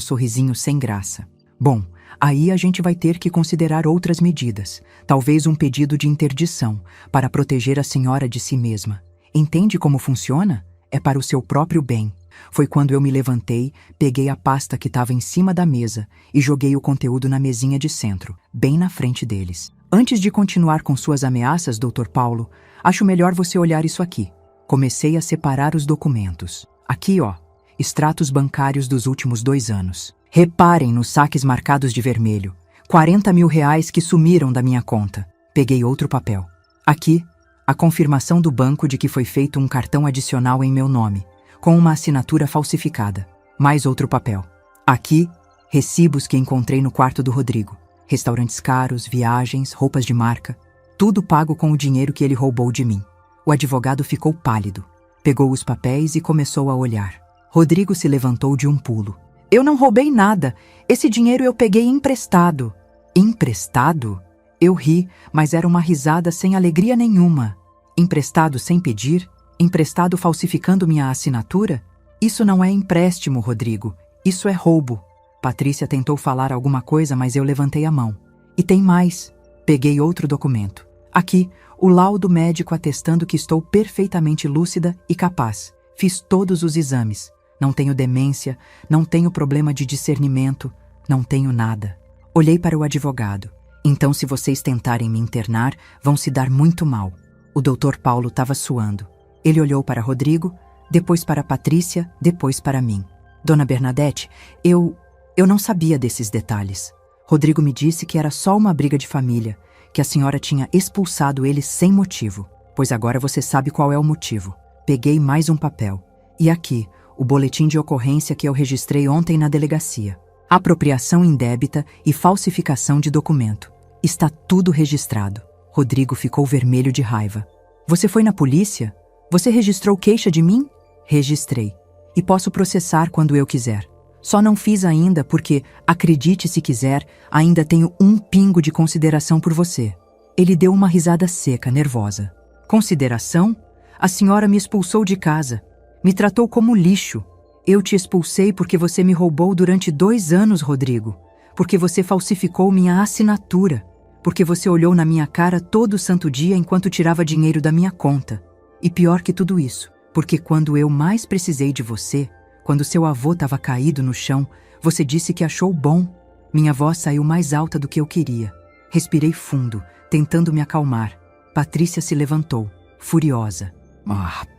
sorrisinho sem graça. Bom, aí a gente vai ter que considerar outras medidas, talvez um pedido de interdição, para proteger a senhora de si mesma. Entende como funciona? É para o seu próprio bem. Foi quando eu me levantei, peguei a pasta que estava em cima da mesa e joguei o conteúdo na mesinha de centro, bem na frente deles. Antes de continuar com suas ameaças, Dr. Paulo, acho melhor você olhar isso aqui. Comecei a separar os documentos. Aqui, ó, extratos bancários dos últimos 2 anos. Reparem nos saques marcados de vermelho. 40 mil reais que sumiram da minha conta. Peguei outro papel. Aqui, a confirmação do banco de que foi feito um cartão adicional em meu nome, com uma assinatura falsificada. Mais outro papel. Aqui, recibos que encontrei no quarto do Rodrigo. Restaurantes caros, viagens, roupas de marca. Tudo pago com o dinheiro que ele roubou de mim. O advogado ficou pálido. Pegou os papéis e começou a olhar. Rodrigo se levantou de um pulo. Eu não roubei nada. Esse dinheiro eu peguei emprestado. Emprestado? Eu ri, mas era uma risada sem alegria nenhuma. Emprestado sem pedir? Emprestado falsificando minha assinatura? Isso não é empréstimo, Rodrigo. Isso é roubo. Patrícia tentou falar alguma coisa, mas eu levantei a mão. E tem mais. Peguei outro documento. Aqui, o laudo médico atestando que estou perfeitamente lúcida e capaz. Fiz todos os exames. Não tenho demência, não tenho problema de discernimento, não tenho nada. Olhei para o advogado. Então, se vocês tentarem me internar, vão se dar muito mal. O Dr. Paulo estava suando. Ele olhou para Rodrigo, depois para Patrícia, depois para mim. Dona Bernadette, eu não sabia desses detalhes. Rodrigo me disse que era só uma briga de família, que a senhora tinha expulsado ele sem motivo. Pois agora você sabe qual é o motivo. Peguei mais um papel. E aqui, o boletim de ocorrência que eu registrei ontem na delegacia. Apropriação indébita e falsificação de documento. Está tudo registrado. Rodrigo ficou vermelho de raiva. Você foi na polícia? Você registrou queixa de mim? Registrei. E posso processar quando eu quiser. Só não fiz ainda porque, acredite se quiser, ainda tenho um pingo de consideração por você. Ele deu uma risada seca, nervosa. Consideração? A senhora me expulsou de casa. Me tratou como lixo. Eu te expulsei porque você me roubou durante 2 anos, Rodrigo. Porque você falsificou minha assinatura. Porque você olhou na minha cara todo santo dia enquanto tirava dinheiro da minha conta. E pior que tudo isso, porque quando eu mais precisei de você, quando seu avô estava caído no chão, você disse que achou bom. Minha voz saiu mais alta do que eu queria. Respirei fundo, tentando me acalmar. Patrícia se levantou, furiosa.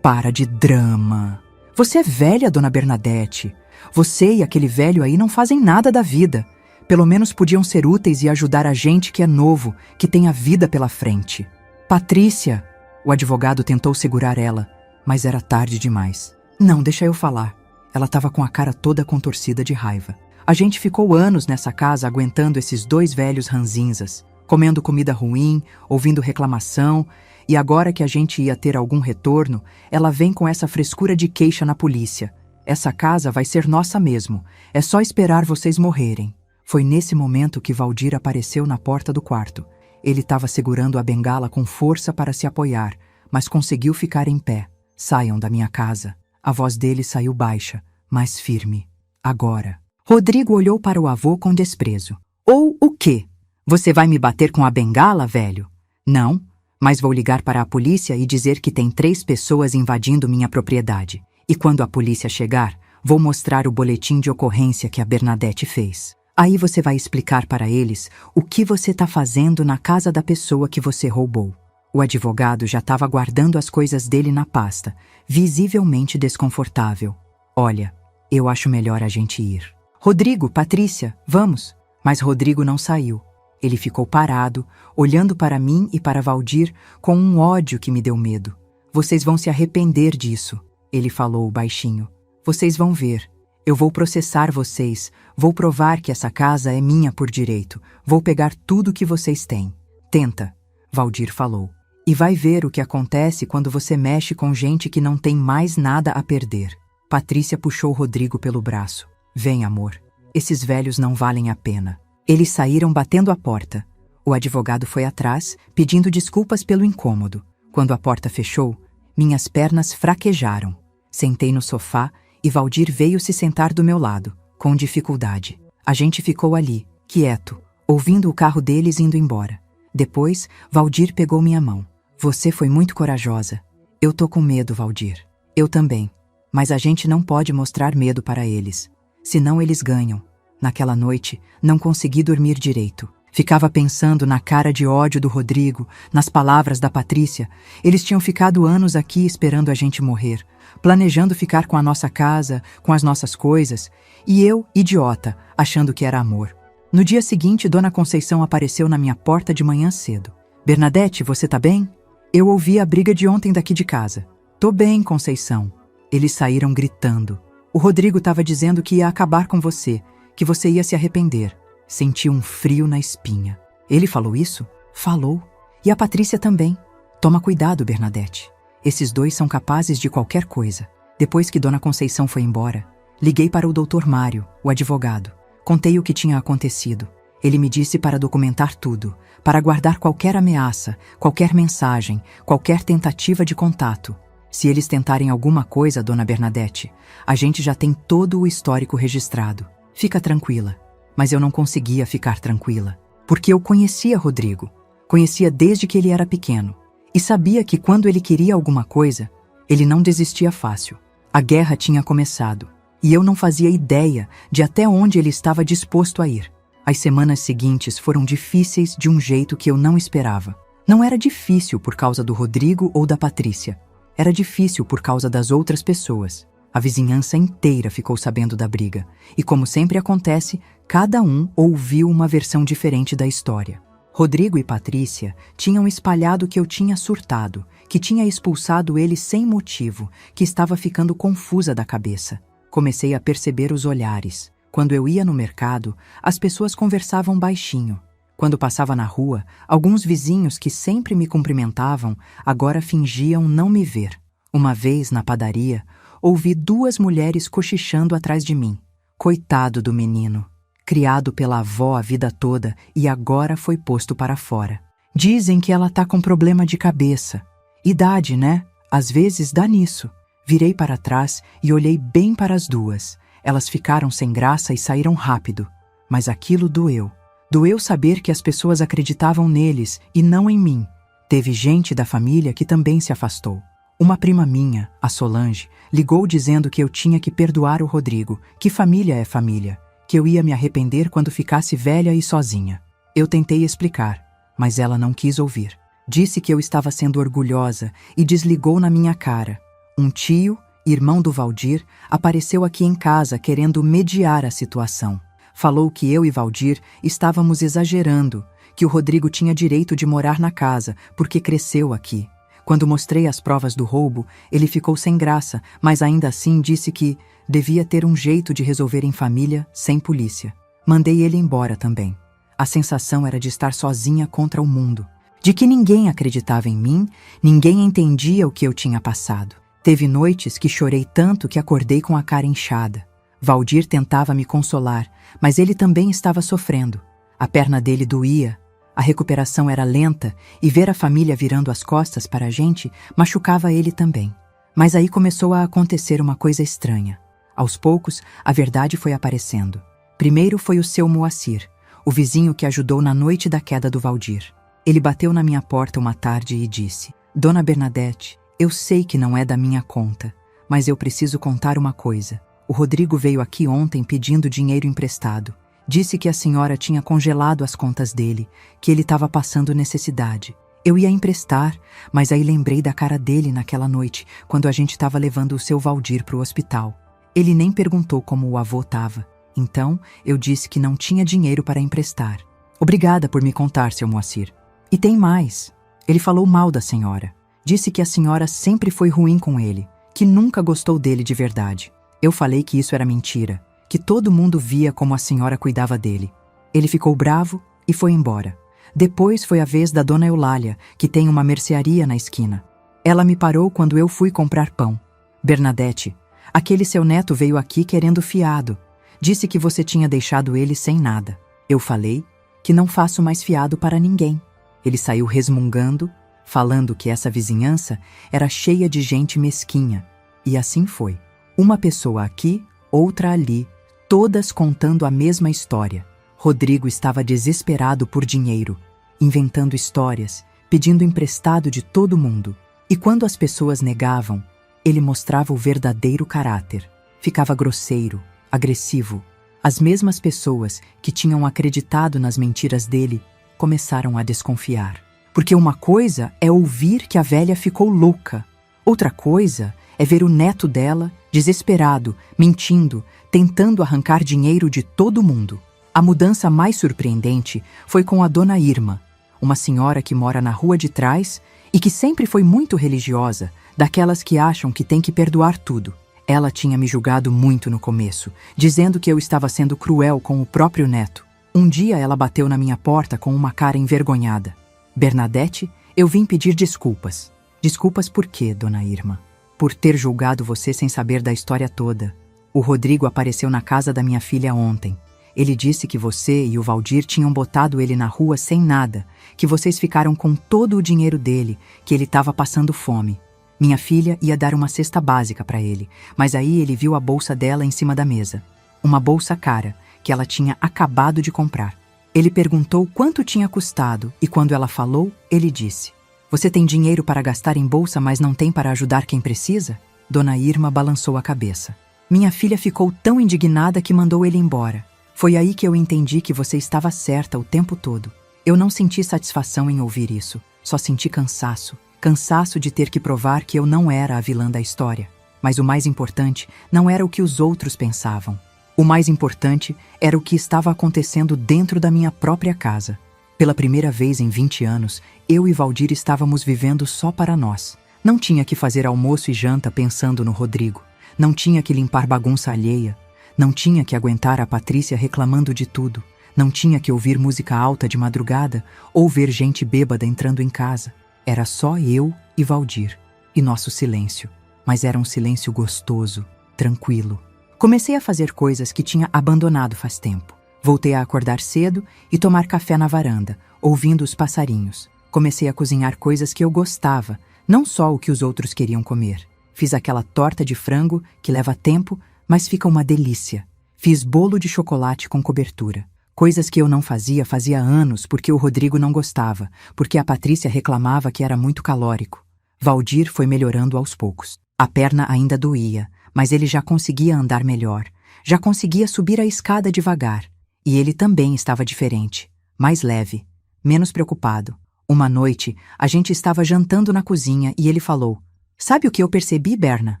Para de drama. Você é velha, Dona Bernadette. Você e aquele velho aí não fazem nada da vida. Pelo menos podiam ser úteis e ajudar a gente que é novo, que tem a vida pela frente. Patrícia! O advogado tentou segurar ela, mas era tarde demais. Não, deixa eu falar. Ela estava com a cara toda contorcida de raiva. A gente ficou anos nessa casa aguentando esses 2 velhos ranzinzas, comendo comida ruim, ouvindo reclamação, e agora que a gente ia ter algum retorno, ela vem com essa frescura de queixa na polícia. Essa casa vai ser nossa mesmo. É só esperar vocês morrerem. Foi nesse momento que Valdir apareceu na porta do quarto. Ele estava segurando a bengala com força para se apoiar, mas conseguiu ficar em pé. Saiam da minha casa. A voz dele saiu baixa, mas firme. Agora. Rodrigo olhou para o avô com desprezo. Ou o quê? Você vai me bater com a bengala, velho? Não. Mas vou ligar para a polícia e dizer que tem 3 pessoas invadindo minha propriedade. E quando a polícia chegar, vou mostrar o boletim de ocorrência que a Bernadette fez. Aí você vai explicar para eles o que você está fazendo na casa da pessoa que você roubou. O advogado já estava guardando as coisas dele na pasta, visivelmente desconfortável. Olha, eu acho melhor a gente ir. Rodrigo, Patrícia, vamos. Mas Rodrigo não saiu. Ele ficou parado, olhando para mim e para Valdir com um ódio que me deu medo. Vocês vão se arrepender disso, ele falou baixinho. Vocês vão ver. Eu vou processar vocês, vou provar que essa casa é minha por direito, vou pegar tudo que vocês têm. Tenta, Valdir falou. E vai ver o que acontece quando você mexe com gente que não tem mais nada a perder. Patrícia puxou Rodrigo pelo braço. Vem, amor. Esses velhos não valem a pena. Eles saíram batendo a porta. O advogado foi atrás, pedindo desculpas pelo incômodo. Quando a porta fechou, minhas pernas fraquejaram. Sentei no sofá e Valdir veio se sentar do meu lado, com dificuldade. A gente ficou ali, quieto, ouvindo o carro deles indo embora. Depois, Valdir pegou minha mão. Você foi muito corajosa. Eu tô com medo, Valdir. Eu também. Mas a gente não pode mostrar medo para eles. Senão eles ganham. Naquela noite, não consegui dormir direito. Ficava pensando na cara de ódio do Rodrigo, nas palavras da Patrícia. Eles tinham ficado anos aqui esperando a gente morrer, planejando ficar com a nossa casa, com as nossas coisas, e eu, idiota, achando que era amor. No dia seguinte, Dona Conceição apareceu na minha porta de manhã cedo. Bernadette, você tá bem? Eu ouvi a briga de ontem daqui de casa. Tô bem, Conceição. Eles saíram gritando. O Rodrigo estava dizendo que ia acabar com você, que você ia se arrepender. Senti um frio na espinha. Ele falou isso? Falou. E a Patrícia também. Toma cuidado, Bernadette. Esses dois são capazes de qualquer coisa. Depois que Dona Conceição foi embora, liguei para o Dr. Mário, o advogado. Contei o que tinha acontecido. Ele me disse para documentar tudo, para guardar qualquer ameaça, qualquer mensagem, qualquer tentativa de contato. Se eles tentarem alguma coisa, Dona Bernadette, a gente já tem todo o histórico registrado. Fica tranquila. Mas eu não conseguia ficar tranquila, porque eu conhecia Rodrigo. Conhecia desde que ele era pequeno. E sabia que quando ele queria alguma coisa, ele não desistia fácil. A guerra tinha começado, e eu não fazia ideia de até onde ele estava disposto a ir. As semanas seguintes foram difíceis de um jeito que eu não esperava. Não era difícil por causa do Rodrigo ou da Patrícia. Era difícil por causa das outras pessoas. A vizinhança inteira ficou sabendo da briga, e como sempre acontece, cada um ouviu uma versão diferente da história. Rodrigo e Patrícia tinham espalhado que eu tinha surtado, que tinha expulsado ele sem motivo, que estava ficando confusa da cabeça. Comecei a perceber os olhares. Quando eu ia no mercado, as pessoas conversavam baixinho. Quando passava na rua, alguns vizinhos que sempre me cumprimentavam, agora fingiam não me ver. Uma vez, na padaria, ouvi duas mulheres cochichando atrás de mim. Coitado do menino. Criado pela avó a vida toda e agora foi posto para fora. Dizem que ela tá com problema de cabeça. Idade, né? Às vezes dá nisso. Virei para trás e olhei bem para as duas. Elas ficaram sem graça e saíram rápido. Mas aquilo doeu. Doeu saber que as pessoas acreditavam neles e não em mim. Teve gente da família que também se afastou. Uma prima minha, a Solange, ligou dizendo que eu tinha que perdoar o Rodrigo, que família é família, que eu ia me arrepender quando ficasse velha e sozinha. Eu tentei explicar, mas ela não quis ouvir. Disse que eu estava sendo orgulhosa e desligou na minha cara. Um tio, irmão do Valdir, apareceu aqui em casa querendo mediar a situação. Falou que eu e Valdir estávamos exagerando, que o Rodrigo tinha direito de morar na casa porque cresceu aqui. Quando mostrei as provas do roubo, ele ficou sem graça, mas ainda assim disse que devia ter um jeito de resolver em família, sem polícia. Mandei ele embora também. A sensação era de estar sozinha contra o mundo. De que ninguém acreditava em mim, ninguém entendia o que eu tinha passado. Teve noites que chorei tanto que acordei com a cara inchada. Valdir tentava me consolar, mas ele também estava sofrendo. A perna dele doía. A recuperação era lenta e ver a família virando as costas para a gente machucava ele também. Mas aí começou a acontecer uma coisa estranha. Aos poucos, a verdade foi aparecendo. Primeiro foi o seu Moacir, o vizinho que ajudou na noite da queda do Valdir. Ele bateu na minha porta uma tarde e disse: Dona Bernadette, eu sei que não é da minha conta, mas eu preciso contar uma coisa. O Rodrigo veio aqui ontem pedindo dinheiro emprestado. Disse que a senhora tinha congelado as contas dele, que ele estava passando necessidade. Eu ia emprestar, mas aí lembrei da cara dele naquela noite, quando a gente estava levando o seu Valdir para o hospital. Ele nem perguntou como o avô estava. Então, eu disse que não tinha dinheiro para emprestar. Obrigada por me contar, seu Moacir. E tem mais. Ele falou mal da senhora. Disse que a senhora sempre foi ruim com ele, que nunca gostou dele de verdade. Eu falei que isso era mentira, que todo mundo via como a senhora cuidava dele. Ele ficou bravo e foi embora. Depois foi a vez da dona Eulália, que tem uma mercearia na esquina. Ela me parou quando eu fui comprar pão. Bernadette, aquele seu neto veio aqui querendo fiado. Disse que você tinha deixado ele sem nada. Eu falei que não faço mais fiado para ninguém. Ele saiu resmungando, falando que essa vizinhança era cheia de gente mesquinha. E assim foi. Uma pessoa aqui, outra ali, todas contando a mesma história. Rodrigo estava desesperado por dinheiro, inventando histórias, pedindo emprestado de todo mundo. E quando as pessoas negavam, ele mostrava o verdadeiro caráter. Ficava grosseiro, agressivo. As mesmas pessoas que tinham acreditado nas mentiras dele começaram a desconfiar. Porque uma coisa é ouvir que a velha ficou louca. Outra coisa é ver o neto dela, desesperado, mentindo, tentando arrancar dinheiro de todo mundo. A mudança mais surpreendente foi com a dona Irma, uma senhora que mora na rua de trás e que sempre foi muito religiosa, daquelas que acham que tem que perdoar tudo. Ela tinha me julgado muito no começo, dizendo que eu estava sendo cruel com o próprio neto. Um dia ela bateu na minha porta com uma cara envergonhada. Bernadette, eu vim pedir desculpas. Desculpas por quê, dona Irma? Por ter julgado você sem saber da história toda. O Rodrigo apareceu na casa da minha filha ontem. Ele disse que você e o Valdir tinham botado ele na rua sem nada, que vocês ficaram com todo o dinheiro dele, que ele estava passando fome. Minha filha ia dar uma cesta básica para ele, mas aí ele viu a bolsa dela em cima da mesa. Uma bolsa cara, que ela tinha acabado de comprar. Ele perguntou quanto tinha custado e quando ela falou, ele disse: "Você tem dinheiro para gastar em bolsa, mas não tem para ajudar quem precisa?" Dona Irma balançou a cabeça. Minha filha ficou tão indignada que mandou ele embora. Foi aí que eu entendi que você estava certa o tempo todo. Eu não senti satisfação em ouvir isso, só senti cansaço. Cansaço de ter que provar que eu não era a vilã da história. Mas o mais importante não era o que os outros pensavam. O mais importante era o que estava acontecendo dentro da minha própria casa. Pela primeira vez em 20 anos, eu e Valdir estávamos vivendo só para nós. Não tinha que fazer almoço e janta pensando no Rodrigo. Não tinha que limpar bagunça alheia. Não tinha que aguentar a Patrícia reclamando de tudo. Não tinha que ouvir música alta de madrugada ou ver gente bêbada entrando em casa. Era só eu e Valdir. E nosso silêncio. Mas era um silêncio gostoso, tranquilo. Comecei a fazer coisas que tinha abandonado faz tempo. Voltei a acordar cedo e tomar café na varanda, ouvindo os passarinhos. Comecei a cozinhar coisas que eu gostava, não só o que os outros queriam comer. Fiz aquela torta de frango que leva tempo, mas fica uma delícia. Fiz bolo de chocolate com cobertura. Coisas que eu não fazia anos porque o Rodrigo não gostava, porque a Patrícia reclamava que era muito calórico. Valdir foi melhorando aos poucos. A perna ainda doía, mas ele já conseguia andar melhor. Já conseguia subir a escada devagar. E ele também estava diferente, mais leve, menos preocupado. Uma noite, a gente estava jantando na cozinha e ele falou: "Sabe o que eu percebi, Berna?"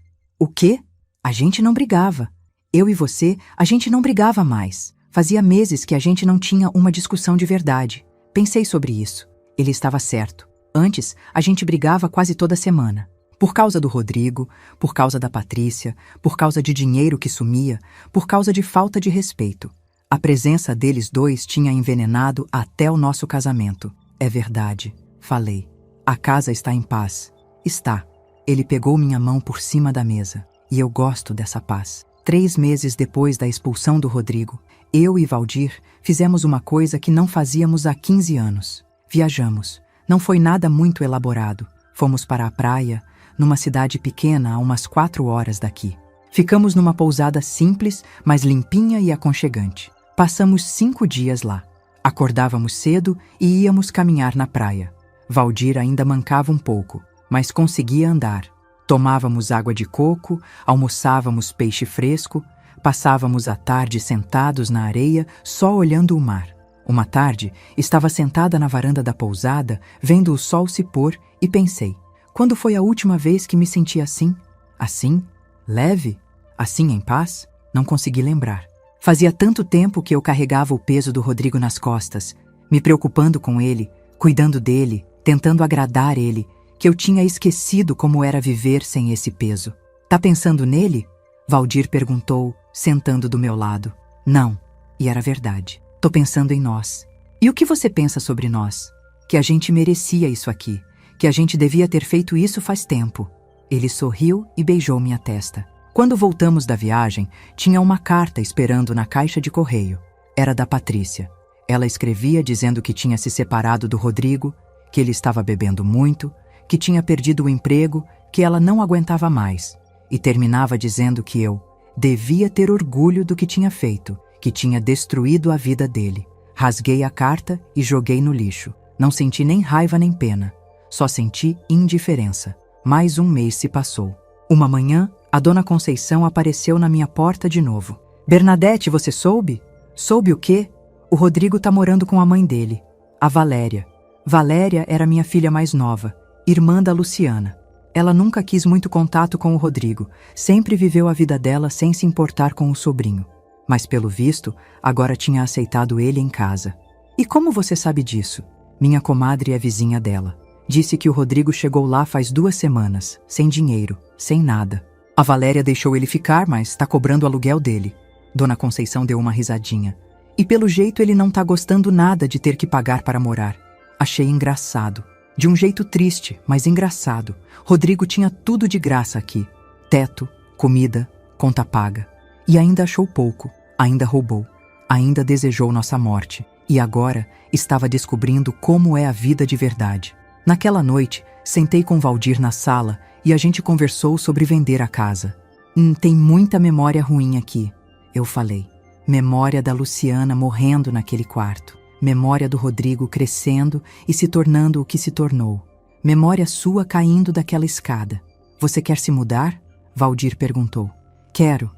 "O quê?" "A gente não brigava. Eu e você, a gente não brigava mais. Fazia meses que a gente não tinha uma discussão de verdade. Pensei sobre isso. Ele estava certo. Antes, a gente brigava quase toda semana. Por causa do Rodrigo, por causa da Patrícia, por causa de dinheiro que sumia, por causa de falta de respeito. A presença deles dois tinha envenenado até o nosso casamento." "É verdade", falei. "A casa está em paz." "Está." Ele pegou minha mão por cima da mesa. E eu gosto dessa paz. 3 meses depois da expulsão do Rodrigo, eu e Valdir fizemos uma coisa que não fazíamos há 15 anos. Viajamos. Não foi nada muito elaborado. Fomos para a praia, numa cidade pequena a umas 4 horas daqui. Ficamos numa pousada simples, mas limpinha e aconchegante. Passamos 5 dias lá. Acordávamos cedo e íamos caminhar na praia. Valdir ainda mancava um pouco, mas conseguia andar. Tomávamos água de coco, almoçávamos peixe fresco, passávamos a tarde sentados na areia, só olhando o mar. Uma tarde, estava sentada na varanda da pousada, vendo o sol se pôr, e pensei: quando foi a última vez que me senti assim? Assim? Leve? Assim em paz? Não consegui lembrar. Fazia tanto tempo que eu carregava o peso do Rodrigo nas costas, me preocupando com ele, cuidando dele, tentando agradar ele, que eu tinha esquecido como era viver sem esse peso. "Tá pensando nele?" Valdir perguntou, sentando do meu lado. "Não." E era verdade. "Tô pensando em nós." "E o que você pensa sobre nós?" "Que a gente merecia isso aqui, que a gente devia ter feito isso faz tempo." Ele sorriu e beijou minha testa. Quando voltamos da viagem, tinha uma carta esperando na caixa de correio. Era da Patrícia. Ela escrevia dizendo que tinha se separado do Rodrigo, que ele estava bebendo muito, que tinha perdido o emprego, que ela não aguentava mais. E terminava dizendo que eu devia ter orgulho do que tinha feito, que tinha destruído a vida dele. Rasguei a carta e joguei no lixo. Não senti nem raiva nem pena. Só senti indiferença. Mais um mês se passou. Uma manhã, a dona Conceição apareceu na minha porta de novo. Bernadette, você soube? Soube o quê? O Rodrigo tá morando com a mãe dele, a Valéria. Valéria era minha filha mais nova, irmã da Luciana. Ela nunca quis muito contato com o Rodrigo, sempre viveu a vida dela sem se importar com o sobrinho. Mas pelo visto, agora tinha aceitado ele em casa. E como você sabe disso? Minha comadre é vizinha dela. Disse que o Rodrigo chegou lá faz 2 semanas, sem dinheiro, sem nada. A Valéria deixou ele ficar, mas está cobrando o aluguel dele. Dona Conceição deu uma risadinha. E pelo jeito ele não tá gostando nada de ter que pagar para morar. Achei engraçado. De um jeito triste, mas engraçado. Rodrigo tinha tudo de graça aqui. Teto, comida, conta paga. E ainda achou pouco, ainda roubou, ainda desejou nossa morte. E agora estava descobrindo como é a vida de verdade. Naquela noite, sentei com Valdir na sala e a gente conversou sobre vender a casa. Tem muita memória ruim aqui, eu falei. Memória da Luciana morrendo naquele quarto. Memória do Rodrigo crescendo e se tornando o que se tornou. Memória sua caindo daquela escada. Você quer se mudar? Valdir perguntou. Quero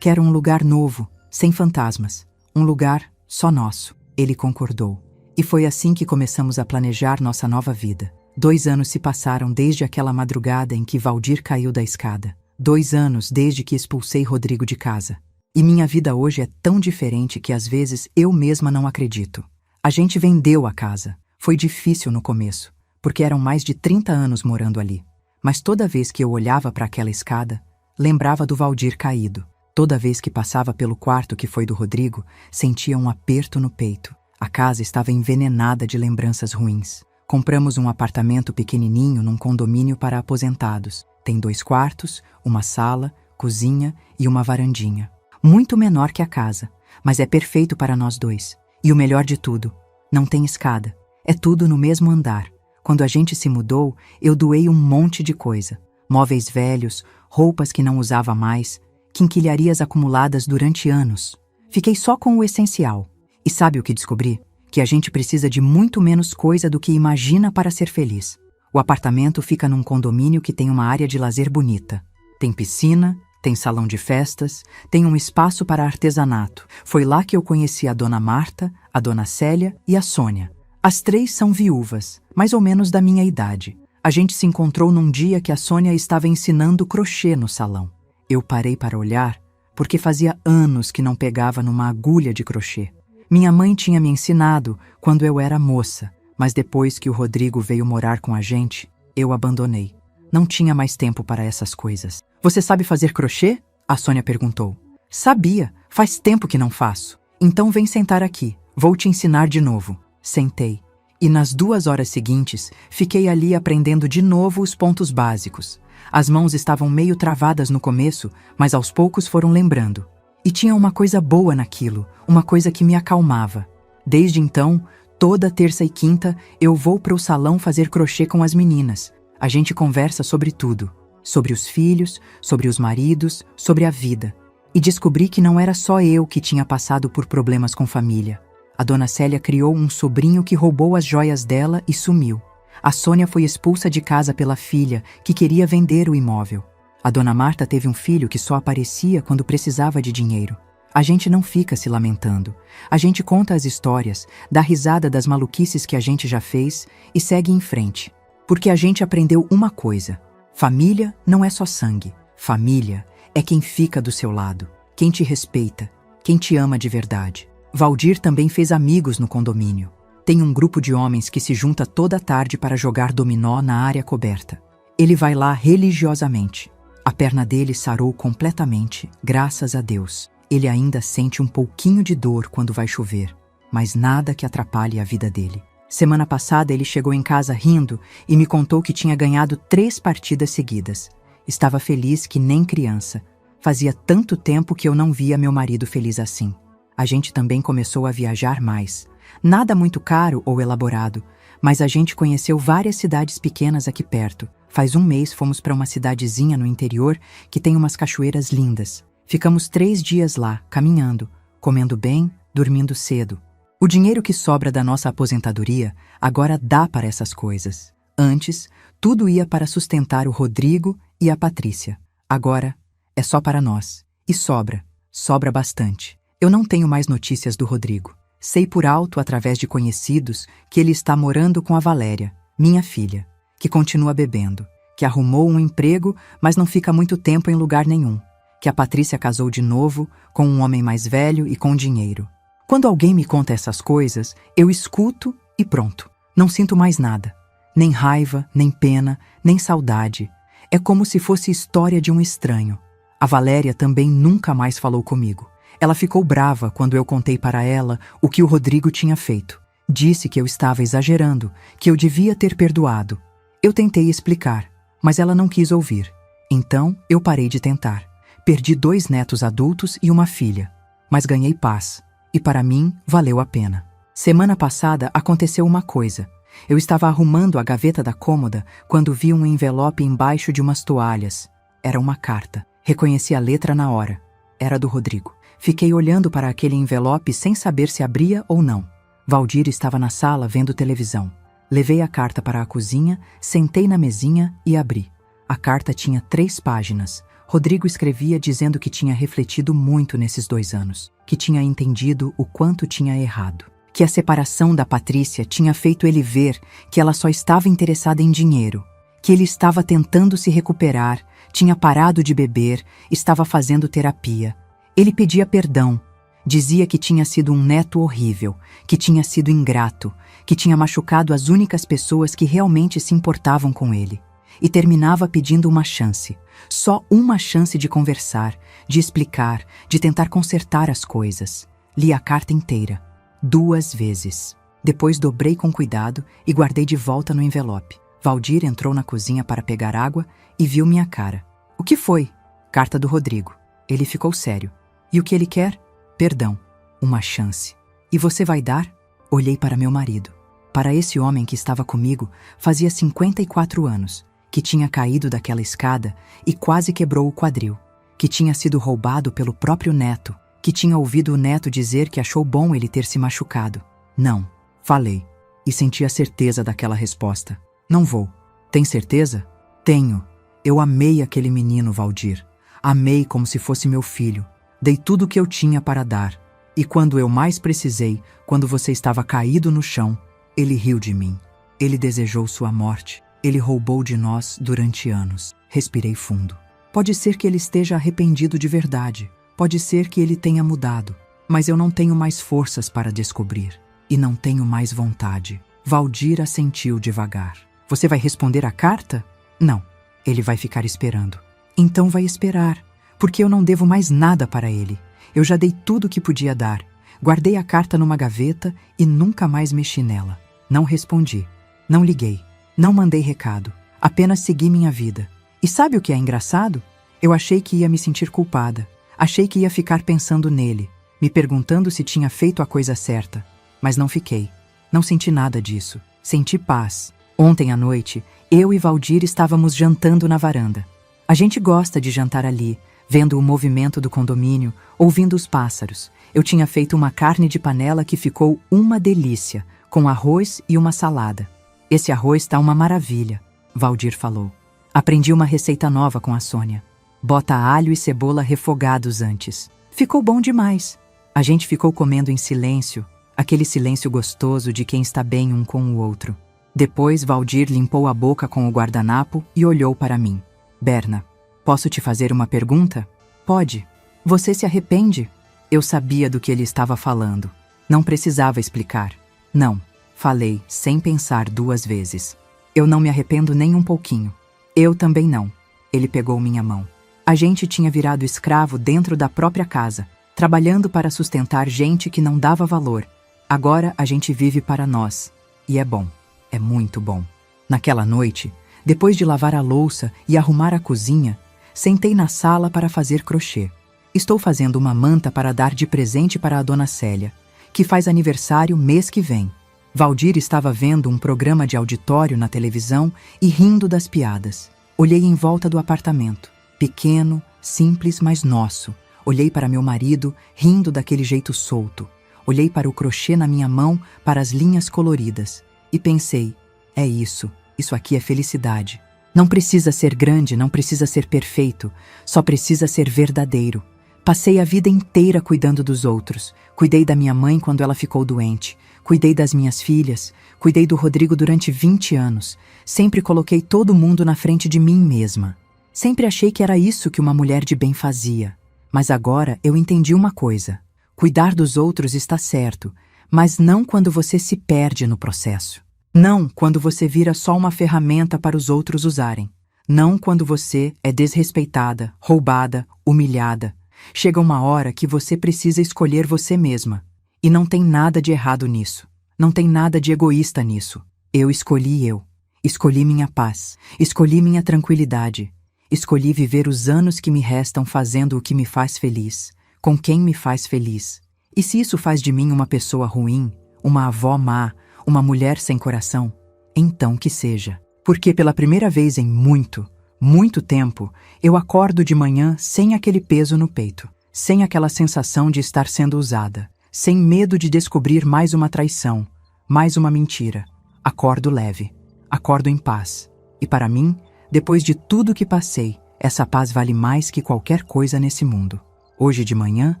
um lugar novo, sem fantasmas. Um lugar só nosso. Ele concordou. E foi assim que começamos a planejar nossa nova vida. 2 anos se passaram desde aquela madrugada em que Valdir caiu da escada. 2 anos desde que expulsei Rodrigo de casa. E minha vida hoje é tão diferente que às vezes eu mesma não acredito. A gente vendeu a casa. Foi difícil no começo, porque eram mais de 30 anos morando ali. Mas toda vez que eu olhava para aquela escada, lembrava do Valdir caído. Toda vez que passava pelo quarto que foi do Rodrigo, sentia um aperto no peito. A casa estava envenenada de lembranças ruins. Compramos um apartamento pequenininho num condomínio para aposentados. Tem 2 quartos, uma sala, cozinha e uma varandinha. Muito menor que a casa, mas é perfeito para nós 2. E o melhor de tudo, não tem escada. É tudo no mesmo andar. Quando a gente se mudou, eu doei um monte de coisa. Móveis velhos, roupas que não usava mais, quinquilharias acumuladas durante anos. Fiquei só com o essencial. E sabe o que descobri? Que a gente precisa de muito menos coisa do que imagina para ser feliz. O apartamento fica num condomínio que tem uma área de lazer bonita. Tem piscina, tem salão de festas, tem um espaço para artesanato. Foi lá que eu conheci a dona Marta, a dona Célia e a Sônia. As 3 são viúvas, mais ou menos da minha idade. A gente se encontrou num dia que a Sônia estava ensinando crochê no salão. Eu parei para olhar, porque fazia anos que não pegava numa agulha de crochê. Minha mãe tinha me ensinado quando eu era moça, mas depois que o Rodrigo veio morar com a gente, eu abandonei. Não tinha mais tempo para essas coisas. Você sabe fazer crochê? A Sônia perguntou. Sabia, faz tempo que não faço. Então vem sentar aqui, vou te ensinar de novo. Sentei. E nas 2 horas seguintes, fiquei ali aprendendo de novo os pontos básicos. As mãos estavam meio travadas no começo, mas aos poucos foram lembrando. E tinha uma coisa boa naquilo, uma coisa que me acalmava. Desde então, toda terça e quinta, eu vou para o salão fazer crochê com as meninas. A gente conversa sobre tudo. Sobre os filhos, sobre os maridos, sobre a vida. E descobri que não era só eu que tinha passado por problemas com família. A dona Célia criou um sobrinho que roubou as joias dela e sumiu. A Sônia foi expulsa de casa pela filha, que queria vender o imóvel. A dona Marta teve um filho que só aparecia quando precisava de dinheiro. A gente não fica se lamentando. A gente conta as histórias, dá risada das maluquices que a gente já fez e segue em frente. Porque a gente aprendeu uma coisa. Família não é só sangue. Família é quem fica do seu lado, quem te respeita, quem te ama de verdade. Valdir também fez amigos no condomínio. Tem um grupo de homens que se junta toda tarde para jogar dominó na área coberta. Ele vai lá religiosamente. A perna dele sarou completamente, graças a Deus. Ele ainda sente um pouquinho de dor quando vai chover, mas nada que atrapalhe a vida dele. Semana passada ele chegou em casa rindo e me contou que tinha ganhado 3 partidas seguidas. Estava feliz que nem criança. Fazia tanto tempo que eu não via meu marido feliz assim. A gente também começou a viajar mais. Nada muito caro ou elaborado, mas a gente conheceu várias cidades pequenas aqui perto. Faz um mês fomos para uma cidadezinha no interior que tem umas cachoeiras lindas. Ficamos 3 dias lá, caminhando, comendo bem, dormindo cedo. O dinheiro que sobra da nossa aposentadoria agora dá para essas coisas. Antes, tudo ia para sustentar o Rodrigo e a Patrícia. Agora, é só para nós. E sobra bastante. Eu não tenho mais notícias do Rodrigo. Sei por alto, através de conhecidos, que ele está morando com a Valéria, minha filha, que continua bebendo, que arrumou um emprego, mas não fica muito tempo em lugar nenhum, que a Patrícia casou de novo com um homem mais velho e com dinheiro. Quando alguém me conta essas coisas, eu escuto e pronto. Não sinto mais nada. Nem raiva, nem pena, nem saudade. É como se fosse história de um estranho. A Valéria também nunca mais falou comigo. Ela ficou brava quando eu contei para ela o que o Rodrigo tinha feito. Disse que eu estava exagerando, que eu devia ter perdoado. Eu tentei explicar, mas ela não quis ouvir. Então, eu parei de tentar. Perdi 2 netos adultos e uma filha, mas ganhei paz. E para mim, valeu a pena. Semana passada aconteceu uma coisa. Eu estava arrumando a gaveta da cômoda quando vi um envelope embaixo de umas toalhas. Era uma carta. Reconheci a letra na hora. Era do Rodrigo. Fiquei olhando para aquele envelope sem saber se abria ou não. Valdir estava na sala vendo televisão. Levei a carta para a cozinha, sentei na mesinha e abri. A carta tinha 3 páginas. Rodrigo escrevia dizendo que tinha refletido muito nesses 2 anos, que tinha entendido o quanto tinha errado, que a separação da Patrícia tinha feito ele ver que ela só estava interessada em dinheiro, que ele estava tentando se recuperar, tinha parado de beber, estava fazendo terapia. Ele pedia perdão, dizia que tinha sido um neto horrível, que tinha sido ingrato, que tinha machucado as únicas pessoas que realmente se importavam com ele. E terminava pedindo uma chance, só uma chance de conversar, de explicar, de tentar consertar as coisas. Li a carta inteira, 2 vezes. Depois dobrei com cuidado e guardei de volta no envelope. Valdir entrou na cozinha para pegar água e viu minha cara. O que foi? Carta do Rodrigo. Ele ficou sério. E o que ele quer? Perdão. Uma chance. E você vai dar? Olhei para meu marido. Para esse homem que estava comigo fazia 54 anos, que tinha caído daquela escada e quase quebrou o quadril, que tinha sido roubado pelo próprio neto, que tinha ouvido o neto dizer que achou bom ele ter se machucado. Não, falei, e senti a certeza daquela resposta. Não vou. Tem certeza? Tenho. Eu amei aquele menino, Valdir. Amei como se fosse meu filho. Dei tudo o que eu tinha para dar. E quando eu mais precisei, quando você estava caído no chão, ele riu de mim. Ele desejou sua morte. Ele roubou de nós durante anos. Respirei fundo. Pode ser que ele esteja arrependido de verdade. Pode ser que ele tenha mudado. Mas eu não tenho mais forças para descobrir. E não tenho mais vontade. Valdir assentiu devagar. Você vai responder a carta? Não. Ele vai ficar esperando. Então vai esperar. Porque eu não devo mais nada para ele. Eu já dei tudo o que podia dar. Guardei a carta numa gaveta e nunca mais mexi nela. Não respondi. Não liguei. Não mandei recado. Apenas segui minha vida. E sabe o que é engraçado? Eu achei que ia me sentir culpada. Achei que ia ficar pensando nele, me perguntando se tinha feito a coisa certa. Mas não fiquei. Não senti nada disso. Senti paz. Ontem à noite, eu e Valdir estávamos jantando na varanda. A gente gosta de jantar ali, vendo o movimento do condomínio, ouvindo os pássaros. Eu tinha feito uma carne de panela que ficou uma delícia, com arroz e uma salada. Esse arroz está uma maravilha, Valdir falou. Aprendi uma receita nova com a Sônia. Bota alho e cebola refogados antes. Ficou bom demais. A gente ficou comendo em silêncio, aquele silêncio gostoso de quem está bem um com o outro. Depois, Valdir limpou a boca com o guardanapo e olhou para mim. Berna, posso te fazer uma pergunta? Pode. Você se arrepende? Eu sabia do que ele estava falando. Não precisava explicar. Não, falei, sem pensar 2 vezes. Eu não me arrependo nem um pouquinho. Eu também não. Ele pegou minha mão. A gente tinha virado escravo dentro da própria casa, trabalhando para sustentar gente que não dava valor. Agora a gente vive para nós. E é bom. É muito bom. Naquela noite, depois de lavar a louça e arrumar a cozinha, Sentei na sala para fazer crochê. Estou fazendo uma manta para dar de presente para a dona Célia, que faz aniversário mês que vem. Valdir estava vendo um programa de auditório na televisão e rindo das piadas. Olhei em volta do apartamento. Pequeno, simples, mas nosso. Olhei para meu marido, rindo daquele jeito solto. Olhei para o crochê na minha mão, para as linhas coloridas. E pensei, é isso aqui é felicidade. Não precisa ser grande, não precisa ser perfeito, só precisa ser verdadeiro. Passei a vida inteira cuidando dos outros. Cuidei da minha mãe quando ela ficou doente. Cuidei das minhas filhas. Cuidei do Rodrigo durante 20 anos. Sempre coloquei todo mundo na frente de mim mesma. Sempre achei que era isso que uma mulher de bem fazia. Mas agora eu entendi uma coisa. Cuidar dos outros está certo, mas não quando você se perde no processo. Não quando você vira só uma ferramenta para os outros usarem. Não quando você é desrespeitada, roubada, humilhada. Chega uma hora que você precisa escolher você mesma. E não tem nada de errado nisso. Não tem nada de egoísta nisso. Eu escolhi eu. Escolhi minha paz. Escolhi minha tranquilidade. Escolhi viver os anos que me restam fazendo o que me faz feliz, com quem me faz feliz. E se isso faz de mim uma pessoa ruim, uma avó má, uma mulher sem coração, então que seja. Porque pela primeira vez em muito, muito tempo, eu acordo de manhã sem aquele peso no peito, sem aquela sensação de estar sendo usada, sem medo de descobrir mais uma traição, mais uma mentira. Acordo leve, acordo em paz. E para mim, depois de tudo que passei, essa paz vale mais que qualquer coisa nesse mundo. Hoje de manhã,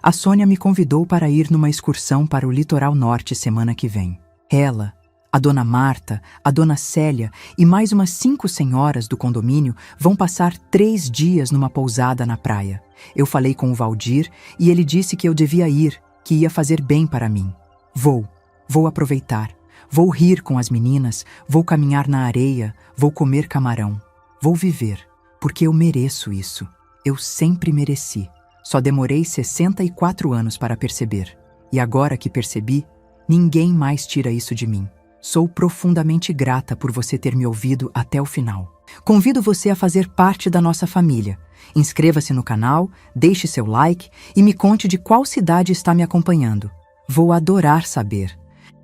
a Sônia me convidou para ir numa excursão para o litoral norte semana que vem. Ela, a dona Marta, a dona Célia e mais umas 5 senhoras do condomínio vão passar 3 dias numa pousada na praia. Eu falei com o Valdir e ele disse que eu devia ir, que ia fazer bem para mim. Vou aproveitar. Vou rir com as meninas, vou caminhar na areia, vou comer camarão. Vou viver, porque eu mereço isso. Eu sempre mereci. Só demorei 64 anos para perceber. E agora que percebi, ninguém mais tira isso de mim. Sou profundamente grata por você ter me ouvido até o final. Convido você a fazer parte da nossa família. Inscreva-se no canal, deixe seu like e me conte de qual cidade está me acompanhando. Vou adorar saber.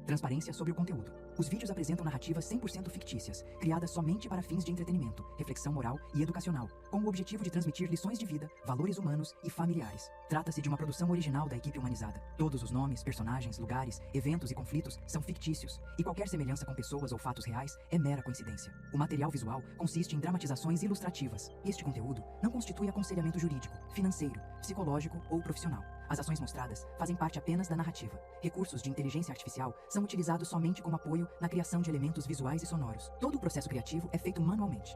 Transparência sobre o conteúdo. Os vídeos apresentam narrativas 100% fictícias, criadas somente para fins de entretenimento, reflexão moral e educacional, com o objetivo de transmitir lições de vida, valores humanos e familiares. Trata-se de uma produção original da equipe humanizada. Todos os nomes, personagens, lugares, eventos e conflitos são fictícios, e qualquer semelhança com pessoas ou fatos reais é mera coincidência. O material visual consiste em dramatizações ilustrativas. Este conteúdo não constitui aconselhamento jurídico, financeiro, psicológico ou profissional. As ações mostradas fazem parte apenas da narrativa. Recursos de inteligência artificial são utilizados somente como apoio na criação de elementos visuais e sonoros. Todo o processo criativo é feito manualmente.